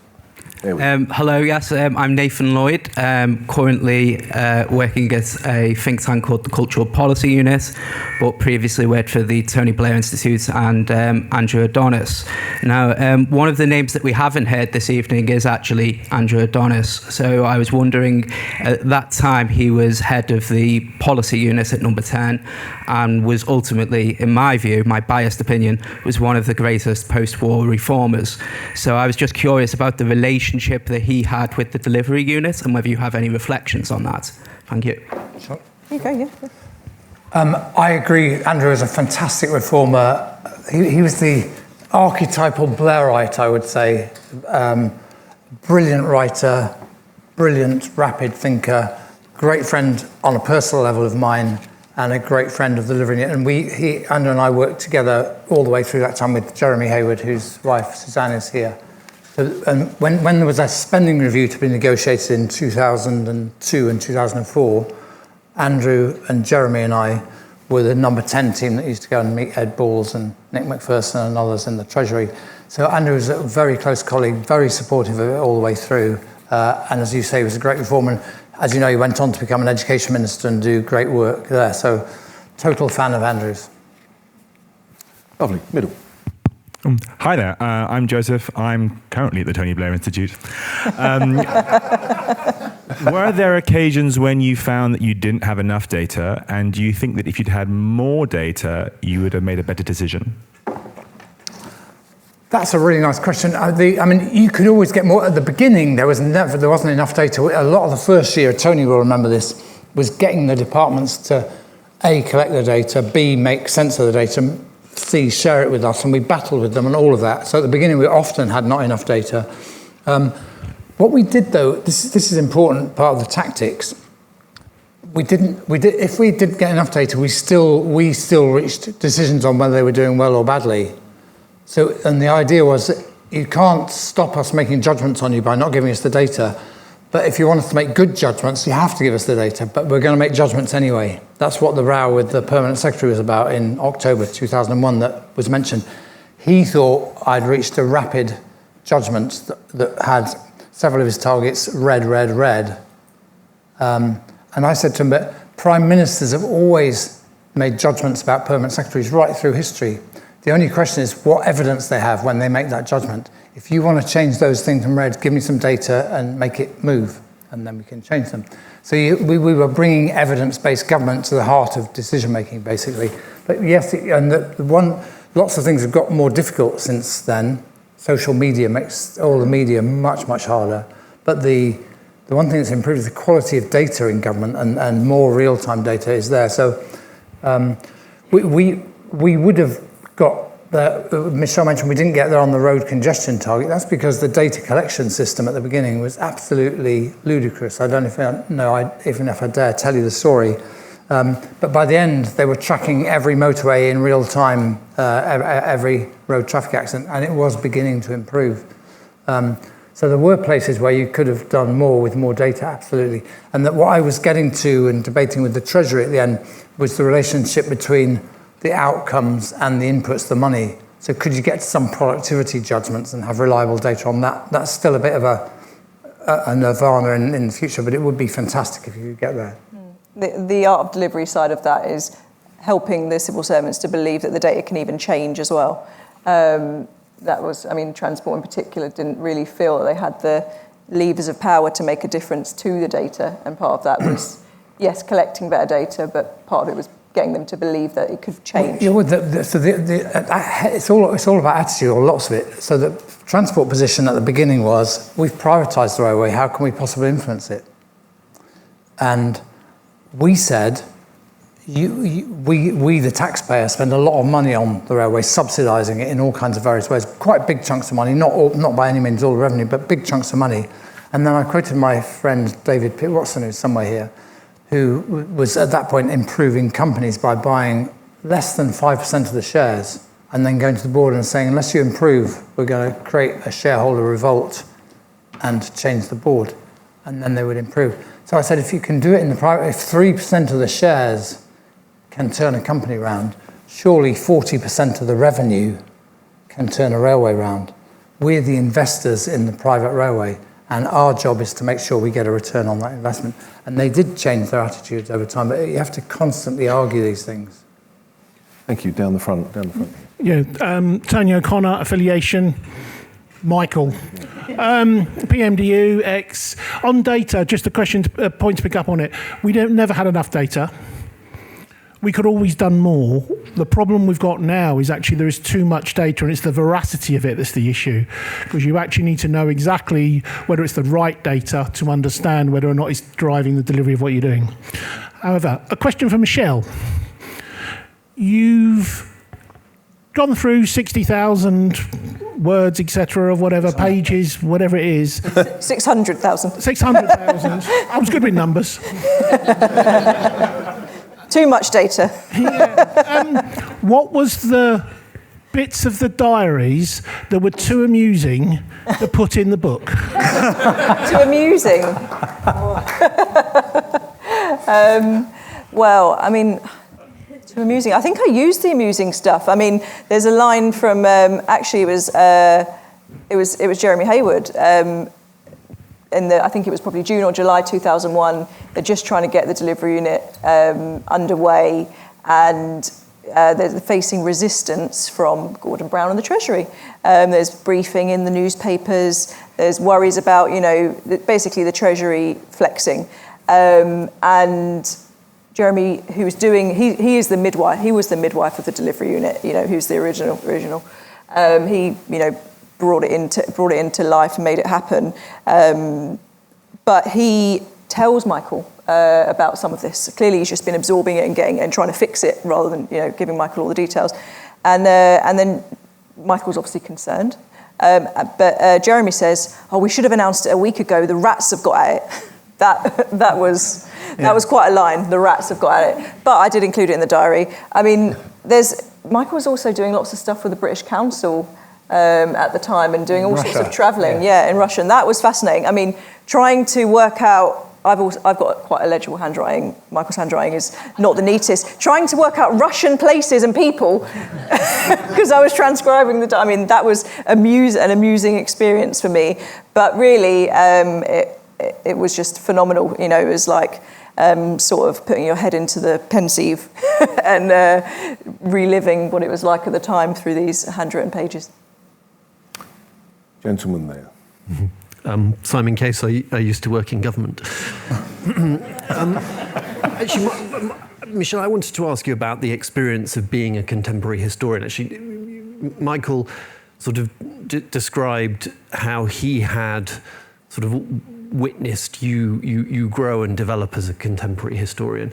Hello, yes, I'm Nathan Lloyd, currently working at a think tank called the Cultural Policy Unit, but previously worked for the Tony Blair Institute and Andrew Adonis. Now, one of the names that we haven't heard this evening is actually Andrew Adonis. So I was wondering, at that time he was head of the Policy Unit at Number 10 and was ultimately, in my view, my biased opinion, was one of the greatest post-war reformers. So I was just curious about the relationship that he had with the delivery unit and whether you have any reflections on that. Thank you. Sure. Okay, yeah. I agree, Andrew is a fantastic reformer. He was the archetypal Blairite, I would say. Brilliant writer, brilliant, rapid thinker, great friend on a personal level of mine, and a great friend of delivering it. And Andrew and I worked together all the way through that time with Jeremy Hayward, whose wife Suzanne is here. So, and when there was a spending review to be negotiated in 2002 and 2004, Andrew and Jeremy and I were the number 10 team that used to go and meet Ed Balls and Nick McPherson and others in the Treasury. So Andrew was a very close colleague, very supportive of it all the way through. And as you say, he was a great reformer. And as you know, he went on to become an education minister and do great work there. So total fan of Andrew's. Lovely. Middle. Hi there, I'm Joseph. I'm currently at the Tony Blair Institute. Were there occasions when you found that you didn't have enough data, and do you think that if you'd had more data, you would have made a better decision? That's a really nice question. I mean, you could always get more. At the beginning, there wasn't enough data. A lot of the first year, Tony will remember this, was getting the departments to A, collect the data, B, make sense of the data, C, share it with us, and we battled with them and all of that. So at the beginning, we often had not enough data. What we did, though, this is important part of the tactics. If we didn't get enough data, we still reached decisions on whether they were doing well or badly. So, and the idea was that you can't stop us making judgments on you by not giving us the data. But if you want us to make good judgments, you have to give us the data, but we're going to make judgments anyway. That's what the row with the permanent secretary was about in October 2001 that was mentioned. He thought I'd reached a rapid judgment that had several of his targets red. And I said to him, but prime ministers have always made judgments about permanent secretaries right through history. The only question is what evidence they have when they make that judgment. If you want to change those things from red, give me some data and make it move, and then we can change them. So we were bringing evidence-based government to the heart of decision-making, basically. But yes, and lots of things have got more difficult since then. Social media makes all the media much, much harder. But the one thing that's improved is the quality of data in government, and more real-time data is there. So we would have got Michelle mentioned we didn't get there on the road congestion target. That's because the data collection system at the beginning was absolutely ludicrous. I don't know even if I dare tell you the story. But by the end, they were tracking every motorway in real time, every road traffic accident, and it was beginning to improve. So there were places where you could have done more with more data, absolutely. And that what I was getting to and debating with the Treasury at the end was the relationship between the outcomes and the inputs, the money. So could you get some productivity judgments and have reliable data on that? That's still a bit of a nirvana in the future, but it would be fantastic if you could get there. The art of delivery side of that is helping the civil servants to believe that the data can even change as well. Transport in particular didn't really feel that they had the levers of power to make a difference to the data, and part of that was, yes, collecting better data, but part of it was getting them to believe that it could change. Yeah, well, it's all about attitude, or lots of it. So the transport position at the beginning was, we've privatised the railway, how can we possibly influence it? And we said, we the taxpayer spend a lot of money on the railway, subsidising it in all kinds of various ways, quite big chunks of money, not by any means all the revenue, but big chunks of money. And then I quoted my friend David Pitt Watson, who's somewhere here, who was at that point improving companies by buying less than 5% of the shares and then going to the board and saying, unless you improve, we're going to create a shareholder revolt and change the board. And then they would improve. So I said, if you can do it in the private, if 3% of the shares can turn a company round, surely 40% of the revenue can turn a railway round. We're the investors in the private railway, and our job is to make sure we get a return on that investment. And they did change their attitudes over time, but you have to constantly argue these things. Thank you. Down the front. Yeah, Tony O'Connor, affiliation. Michael, PMDU, X. On data, just a point to pick up on it. We never had enough data. We could always done more. The problem we've got now is actually there is too much data, and it's the veracity of it that's the issue. Because you actually need to know exactly whether it's the right data to understand whether or not it's driving the delivery of what you're doing. However, a question for Michelle. You've gone through 60,000 words, etc., of whatever, pages, whatever it is. 600,000. 600,000. I was good with numbers. Too much data. What was the bits of the diaries that were too amusing to put in the book? Too amusing. Well, I mean, too amusing. I think I used the amusing stuff. I mean, there's a line from actually it was Jeremy Hayward. I think it was probably June or July 2001. They're just trying to get the delivery unit underway, and they're facing resistance from Gordon Brown and the Treasury. There's briefing in the newspapers. There's worries about, basically the Treasury flexing. And Jeremy, he is the midwife. He was the midwife of the delivery unit. Who's the original. He brought it into life and made it happen. But he tells Michael about some of this. Clearly, he's just been absorbing it and trying to fix it rather than giving Michael all the details. And then Michael's obviously concerned. But Jeremy says, "Oh, we should have announced it a week ago. The rats have got at it." That was quite a line. The rats have got at it. But I did include it in the diary. I mean, Michael was also doing lots of stuff with the British Council at the time and doing all sorts of travelling, in Russia. And that was fascinating. I mean, trying to work out, I've got quite illegible handwriting. Michael's handwriting is not the neatest. Trying to work out Russian places and people because I was transcribing that was an amusing experience for me. But really, it was just phenomenal. It was like sort of putting your head into the pensieve and reliving what it was like at the time through these handwritten pages. Gentleman there. Simon Case, I used to work in government. Actually, Michelle, I wanted to ask you about the experience of being a contemporary historian. Actually, Michael sort of described how he had sort of witnessed you grow and develop as a contemporary historian.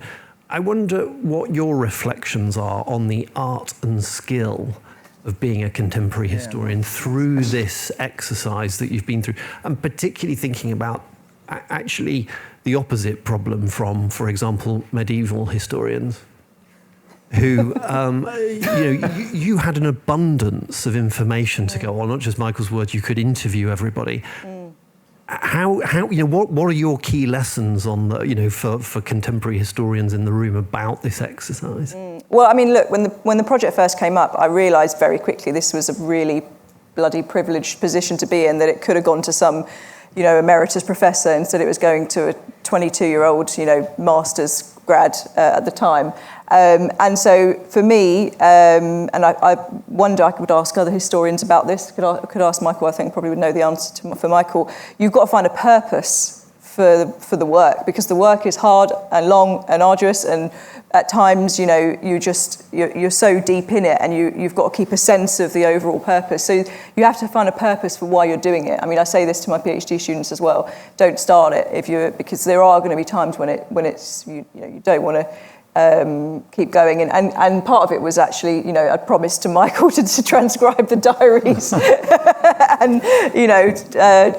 I wonder what your reflections are on the art and skill of being a contemporary historian through this exercise that you've been through. I'm particularly thinking about actually the opposite problem from, for example, medieval historians who, you had an abundance of information to go on, not just Michael's words, you could interview everybody. What are your key lessons on the, for contemporary historians in the room about this exercise? Well, I mean, look, when the project first came up, I realised very quickly this was a really bloody privileged position to be in, that it could have gone to some, emeritus professor. Instead, it was going to a 22-year-old, master's grad at the time. And so for me, and I wonder, I could ask other historians about this, could ask Michael, I think probably would know the answer for Michael. You've got to find a purpose for the work, because the work is hard and long and arduous, and at times, you're so deep in it, and you've got to keep a sense of the overall purpose. So you have to find a purpose for why you're doing it. I mean, I say this to my PhD students as well. Don't start it because there are going to be times when it's you don't want to keep going, and part of it was actually, I promised to Michael to transcribe the diaries, and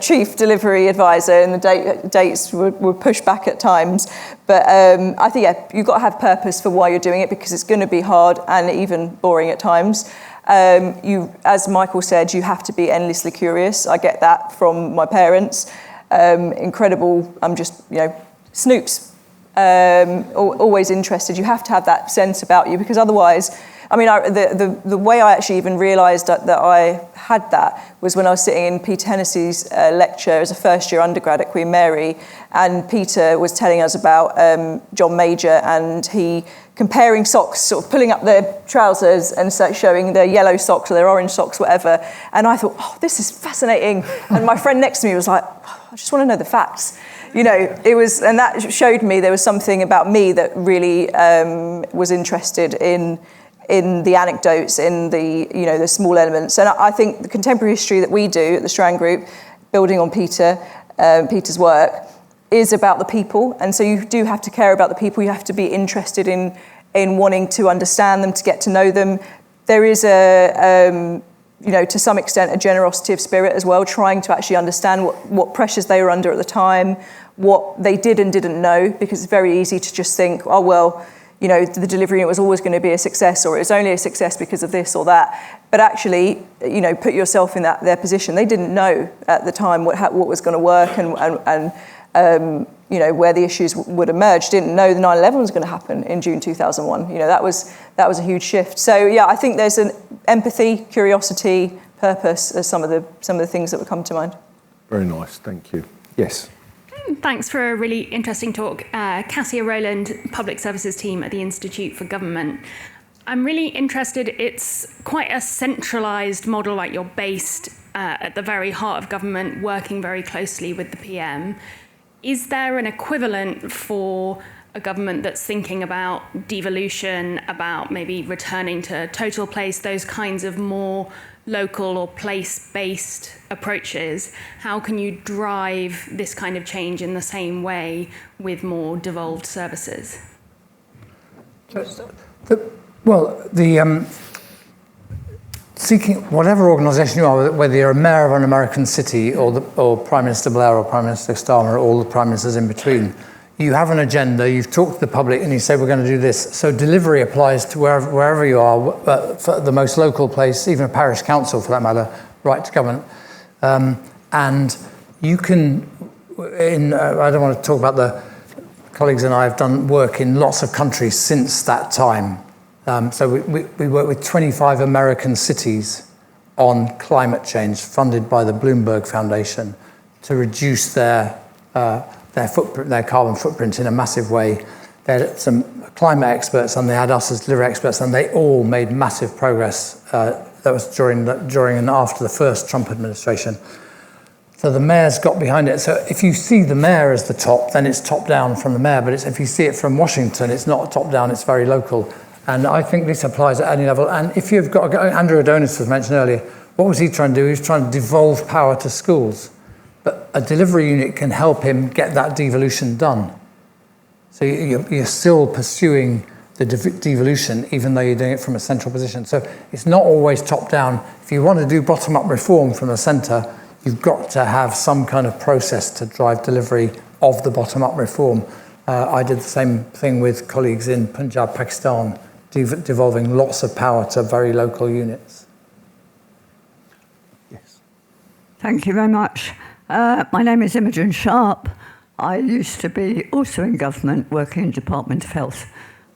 chief delivery advisor, and the dates were pushed back at times. But I think you've got to have purpose for why you're doing it, because it's going to be hard and even boring at times. As Michael said, you have to be endlessly curious. I get that from my parents. Incredible. I'm just snoops. Always interested. You have to have that sense about you, because otherwise, I mean, the way I actually even realised that I had that was when I was sitting in Peter Hennessy's lecture as a first-year undergrad at Queen Mary, and Peter was telling us about John Major, and he comparing socks, sort of pulling up their trousers and showing their yellow socks or their orange socks, whatever. And I thought, oh, this is fascinating. And my friend next to me was like, oh, I just want to know the facts. It was, and that showed me there was something about me that really was interested in the anecdotes, in the small elements. And I think the contemporary history that we do at the Strand Group, building on Peter's work, is about the people. And so you do have to care about the people. You have to be interested in wanting to understand them, to get to know them. There is to some extent, a generosity of spirit as well, trying to actually understand what pressures they were under at the time, what they did and didn't know, because it's very easy to just think, oh, well, the delivery unit was always going to be a success, or it was only a success because of this or that. But actually, put yourself in their position. They didn't know at the time what was going to work and where the issues would emerge. Didn't know the 9/11 was going to happen in June 2001. That was a huge shift. So yeah, I think there's an empathy, curiosity, purpose as some of the things that would come to mind. Very nice, thank you. Yes. Thanks for a really interesting talk. Cassia Rowland, Public Services Team at the Institute for Government. I'm really interested, it's quite a centralised model, like you're based at the very heart of government, working very closely with the PM. Is there an equivalent for a government that's thinking about devolution, about maybe returning to total place, those kinds of more local or place-based approaches? How can you drive this kind of change in the same way with more devolved services? Seeking whatever organisation you are, whether you're a mayor of an American city or Prime Minister Blair or Prime Minister Starmer or all the prime ministers in between, you have an agenda, you've talked to the public and you say we're going to do this. So delivery applies to wherever you are, for the most local place, even a parish council for that matter, right to government. And you can, I don't want to talk about the colleagues and I have done work in lots of countries since that time. So we work with 25 American cities on climate change, funded by the Bloomberg Foundation, to reduce their footprint, their carbon footprint in a massive way. They had some climate experts and they had us as delivery experts, and they all made massive progress. That was during and after the first Trump administration. So the mayors got behind it. So if you see the mayor as the top, then it's top down from the mayor. But if you see it from Washington, it's not top down, it's very local. And I think this applies at any level. And if you've got, Andrew Adonis was mentioned earlier, what was he trying to do? He was trying to devolve power to schools. But a delivery unit can help him get that devolution done. So you're still pursuing the devolution, even though you're doing it from a central position. So it's not always top down. If you want to do bottom-up reform from the centre, you've got to have some kind of process to drive delivery of the bottom-up reform. I did the same thing with colleagues in Punjab, Pakistan, devolving lots of power to very local units. Yes. Thank you very much. My name is Imogen Sharp. I used to be also in government, working in Department of Health.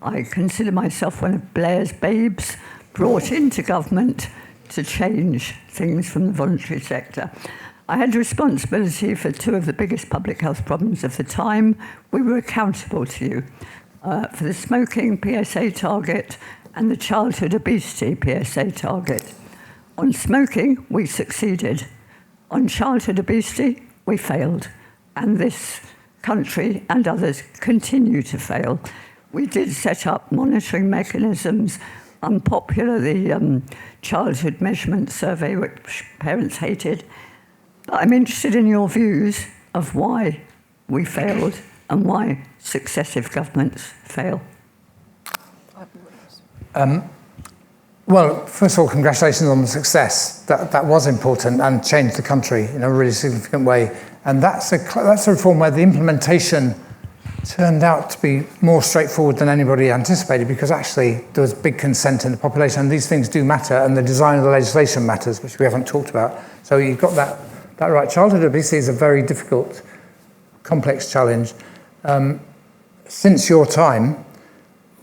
I consider myself one of Blair's babes, brought into government to change things from the voluntary sector. I had responsibility for two of the biggest public health problems of the time. We were accountable to you for the smoking PSA target and the childhood obesity PSA target. On smoking, we succeeded. On childhood obesity, we failed. And this country and others continue to fail. We did set up monitoring mechanisms, unpopular, the childhood measurement survey, which parents hated. But I'm interested in your views of why we failed and why successive governments fail. Well, first of all, congratulations on the success. That was important and changed the country in a really significant way. And that's a reform where the implementation turned out to be more straightforward than anybody anticipated, because actually there was big consent in the population, and these things do matter, and the design of the legislation matters, which we haven't talked about. So you've got that right. Childhood obesity is a very difficult, complex challenge. Since your time,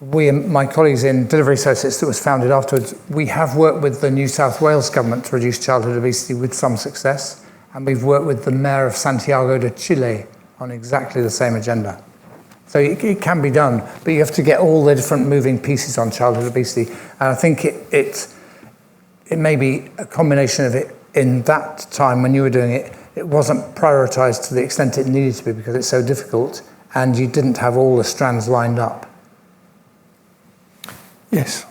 we and my colleagues in Delivery Associates, that was founded afterwards, we have worked with the New South Wales government to reduce childhood obesity with some success, and we've worked with the mayor of Santiago de Chile on exactly the same agenda. So it can be done, but you have to get all the different moving pieces on childhood obesity. And I think it may be a combination of it. In that time when you were doing it, it wasn't prioritised to the extent it needed to be because it's so difficult, and you didn't have all the strands lined up. Yes.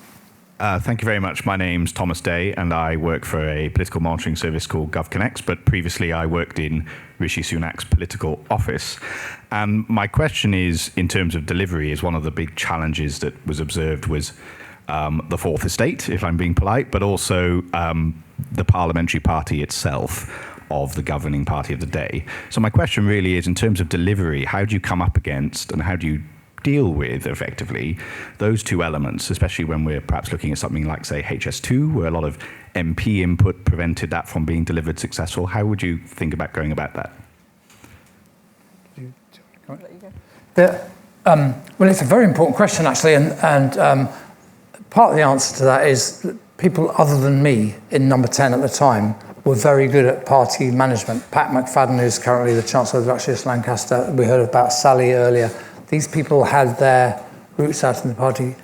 Thank you very much. My name's Thomas Day, and I work for a political monitoring service called GovConnects, but previously I worked in Rishi Sunak's political office. And my question is, in terms of delivery, is one of the big challenges that was observed was the fourth estate, if I'm being polite, but also the parliamentary party itself of the governing party of the day. So my question really is, in terms of delivery, how do you come up against and how do you deal with effectively those two elements, especially when we're perhaps looking at something like, say, HS2, where a lot of MP input prevented that from being delivered successful? How would you think about going about that? Well, it's a very important question, actually, and part of the answer to that is that people other than me in number 10 at the time were very good at party management. Pat McFadden, who's currently the Chancellor of Duchess Lancaster, we heard about Sally earlier. These people had their roots out in the party.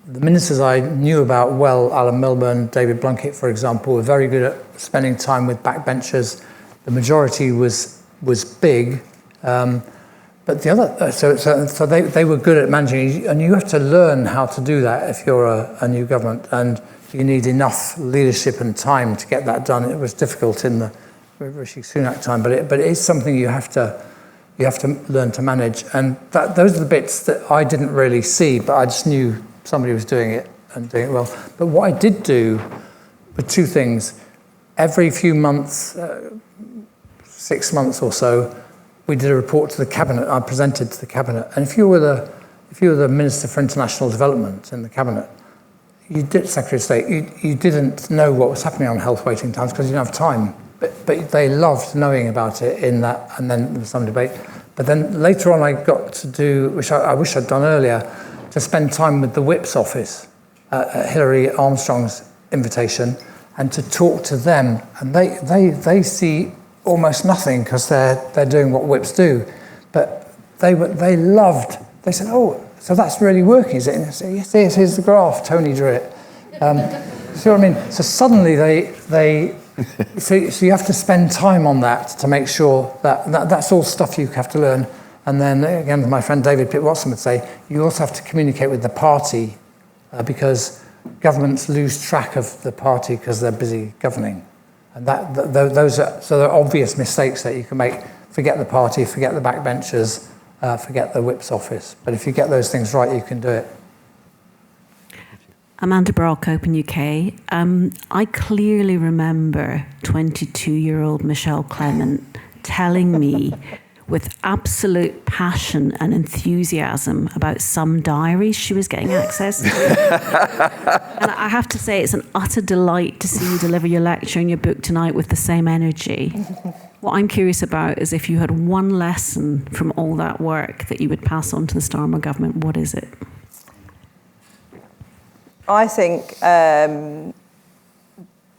The ministers I knew about well, Alan Milburn, David Blunkett, for example, were very good at spending time with backbenchers. The majority was big, but the other, so they were good at managing, and you have to learn how to do that if you're a new government, and you need enough leadership and time to get that done. It was difficult in the Rishi Sunak time, but it is something you have to learn to manage, and those are the bits that I didn't really see, but I just knew somebody was doing it and doing it well. But what I did do were two things. Every few months, 6 months or so, we did a report to the cabinet. I presented to the cabinet, and if you were the Minister for International Development in the cabinet, you did Secretary of State. You didn't know what was happening on health waiting times because you didn't have time. But they loved knowing about it in that, and then there was some debate. But then later on, I got to do, which I wish I'd done earlier, to spend time with the Whip's office at Hillary Armstrong's invitation, and to talk to them. And they see almost nothing because they're doing what Whips do. But they loved. They said, "Oh, so that's really working, is it?" And I said, "Yes, it is. Here's the graph. Tony drew it." See what I mean? So suddenly so you have to spend time on that to make sure that's all stuff you have to learn. And then again, my friend David Pitt Watson would say, you also have to communicate with the party because governments lose track of the party because they're busy governing. And those are obvious mistakes that you can make. Forget the party, forget the backbenchers, forget the Whip's office. But if you get those things right, you can do it. Amanda Brock, Open UK. I clearly remember 22-year-old Michelle Clement telling me with absolute passion and enthusiasm about some diaries she was getting access to. And I have to say, it's an utter delight to see you deliver your lecture and your book tonight with the same energy. What I'm curious about is if you had one lesson from all that work that you would pass on to the Starmer government, what is it? I think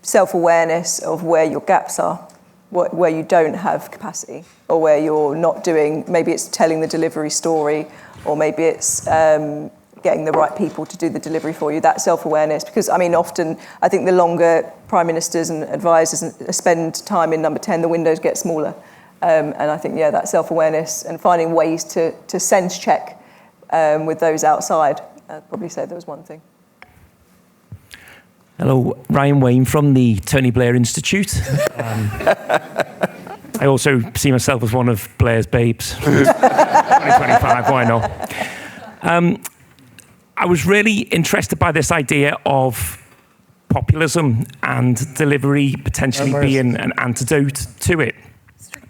self-awareness of where your gaps are, where you don't have capacity, or where you're not doing, maybe it's telling the delivery story, or maybe it's getting the right people to do the delivery for you, that self-awareness. Because, I mean, often, I think the longer prime ministers and advisors spend time in number 10, the windows get smaller. And I think, yeah, that self-awareness and finding ways to sense check with those outside, I'd probably say there was one thing. Hello, Ryan Wayne from the Tony Blair Institute. I also see myself as one of Blair's babes. 2025, why not? I was really interested by this idea of populism and delivery potentially being an antidote to it.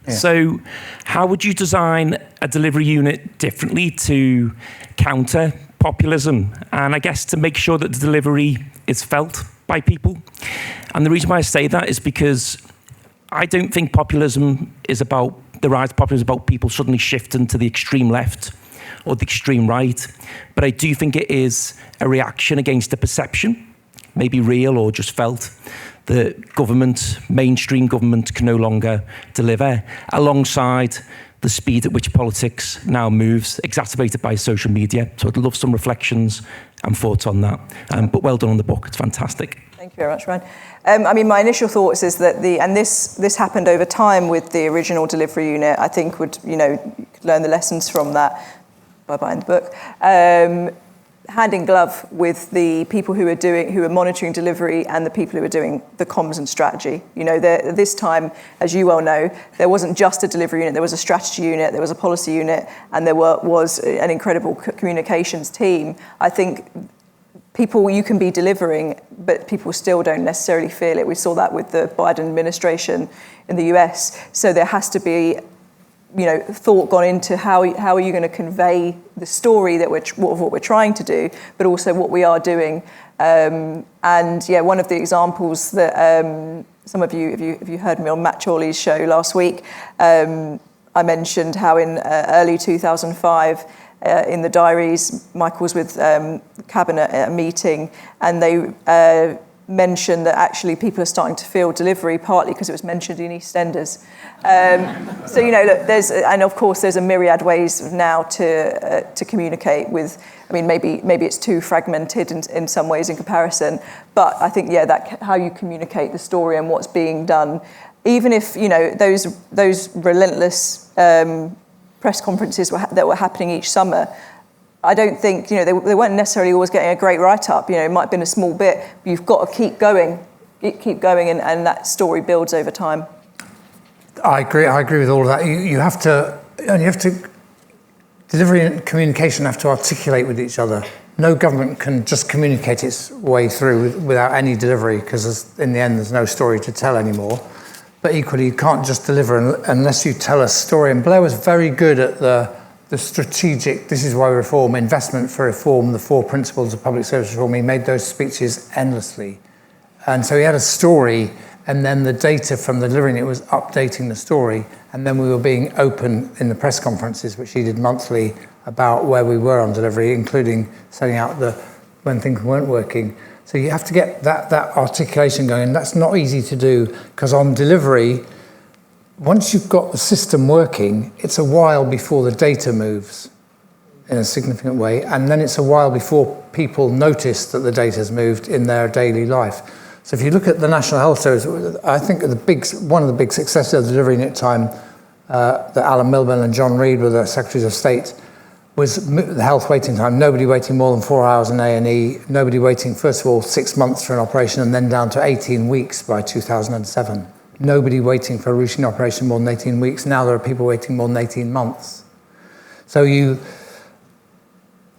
Yeah. So how would you design a delivery unit differently to counter populism, and I guess to make sure that the delivery is felt by people? And the reason why I say that is because I don't think populism is about, the rise of populism is about people suddenly shifting to the extreme left or the extreme right, but I do think it is a reaction against the perception, maybe real or just felt, that government, mainstream government, can no longer deliver, alongside the speed at which politics now moves, exacerbated by social media. So I'd love some reflections and thoughts on that. But well done on the book, it's fantastic. Thank you very much, Ryan. I mean, my initial thoughts is that this happened over time with the original delivery unit. I think you could learn the lessons from that by buying the book. Hand in glove with the people who are monitoring delivery and the people who are doing the comms and strategy. This time, as you well know, there wasn't just a delivery unit, there was a strategy unit, there was a policy unit, and there was an incredible communications team. I think you can be delivering, but people still don't necessarily feel it. We saw that with the Biden administration in the US. So there has to be thought gone into how are you going to convey the story that what we're trying to do, but also what we are doing. One of the examples that some of you, if you heard me on Matt Chorley's show last week, I mentioned how in early 2005, in the diaries, Michael was with Cabinet at a meeting, and they mentioned that actually people are starting to feel delivery, partly because it was mentioned in EastEnders. There's a myriad ways now to communicate with. I mean, maybe it's too fragmented in some ways in comparison, but I think that how you communicate the story and what's being done, even if those relentless press conferences that were happening each summer, I don't think, they weren't necessarily always getting a great write-up. It might have been a small bit, but you've got to keep going, and that story builds over time. I agree with all of that. You have to, delivery and communication have to articulate with each other. No government can just communicate its way through without any delivery, because in the end there's no story to tell anymore. But equally, you can't just deliver unless you tell a story. And Blair was very good at the strategic, this is why we reform, investment for reform, the 4 principles of public service reform. He made those speeches endlessly. And so he had a story, and then the data from the delivering it was updating the story. And then we were being open in the press conferences, which he did monthly, about where we were on delivery, including setting out when things weren't working. So you have to get that articulation going. And that's not easy to do, because on delivery, once you've got the system working, it's a while before the data moves in a significant way, and then it's a while before people notice that the data's moved in their daily life. So if you look at the National Health Service, I think one of the big successes of delivering at time that Alan Milburn and John Reid were the Secretaries of State was the health waiting time. Nobody waiting more than 4 hours in A&E, nobody waiting, first of all, 6 months for an operation, and then down to 18 weeks by 2007. Nobody waiting for a routine operation more than 18 weeks. Now there are people waiting more than 18 months. But you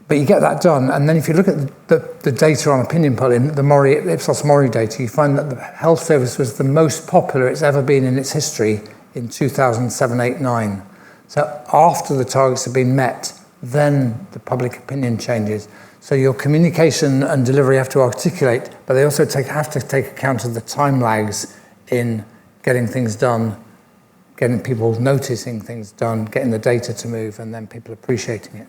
get that done, and then if you look at the data on opinion polling, the Ipsos Mori data, you find that the health service was the most popular it's ever been in its history in 2007, 8, 9. So after the targets have been met, then the public opinion changes. So your communication and delivery have to articulate, but they also have to take account of the time lags in getting things done, getting people noticing things done, getting the data to move, and then people appreciating it.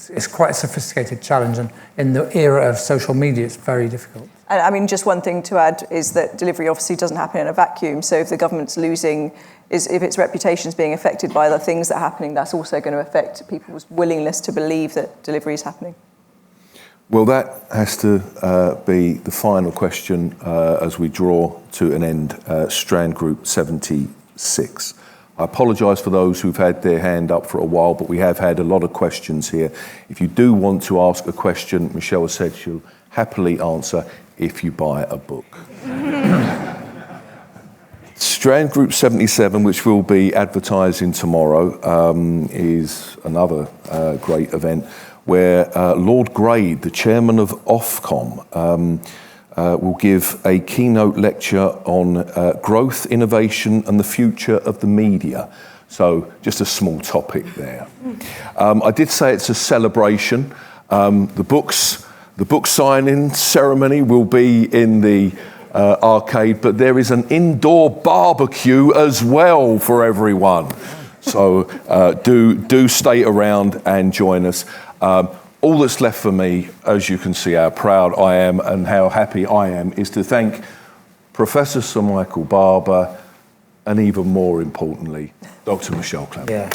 It's quite a sophisticated challenge, and in the era of social media, it's very difficult. And I mean, just one thing to add is that delivery obviously doesn't happen in a vacuum. So if the government's if its reputation is being affected by the things that are happening, that's also going to affect people's willingness to believe that delivery is happening. Well, that has to be the final question as we draw to an end. Strand Group 76. I apologise for those who've had their hand up for a while, but we have had a lot of questions here. If you do want to ask a question, Michelle has said she'll happily answer if you buy a book. Strand Group 77, which we'll be advertising tomorrow, is another great event where Lord Grade, the chairman of Ofcom, will give a keynote lecture on growth, innovation and the future of the media. So just a small topic there. I did say it's a celebration. The book signing ceremony will be in the arcade, but there is an indoor barbecue as well for everyone. So do stay around and join us. All that's left for me, as you can see how proud I am and how happy I am, is to thank Professor Sir Michael Barber and even more importantly, Dr. Michelle Clement. Yeah.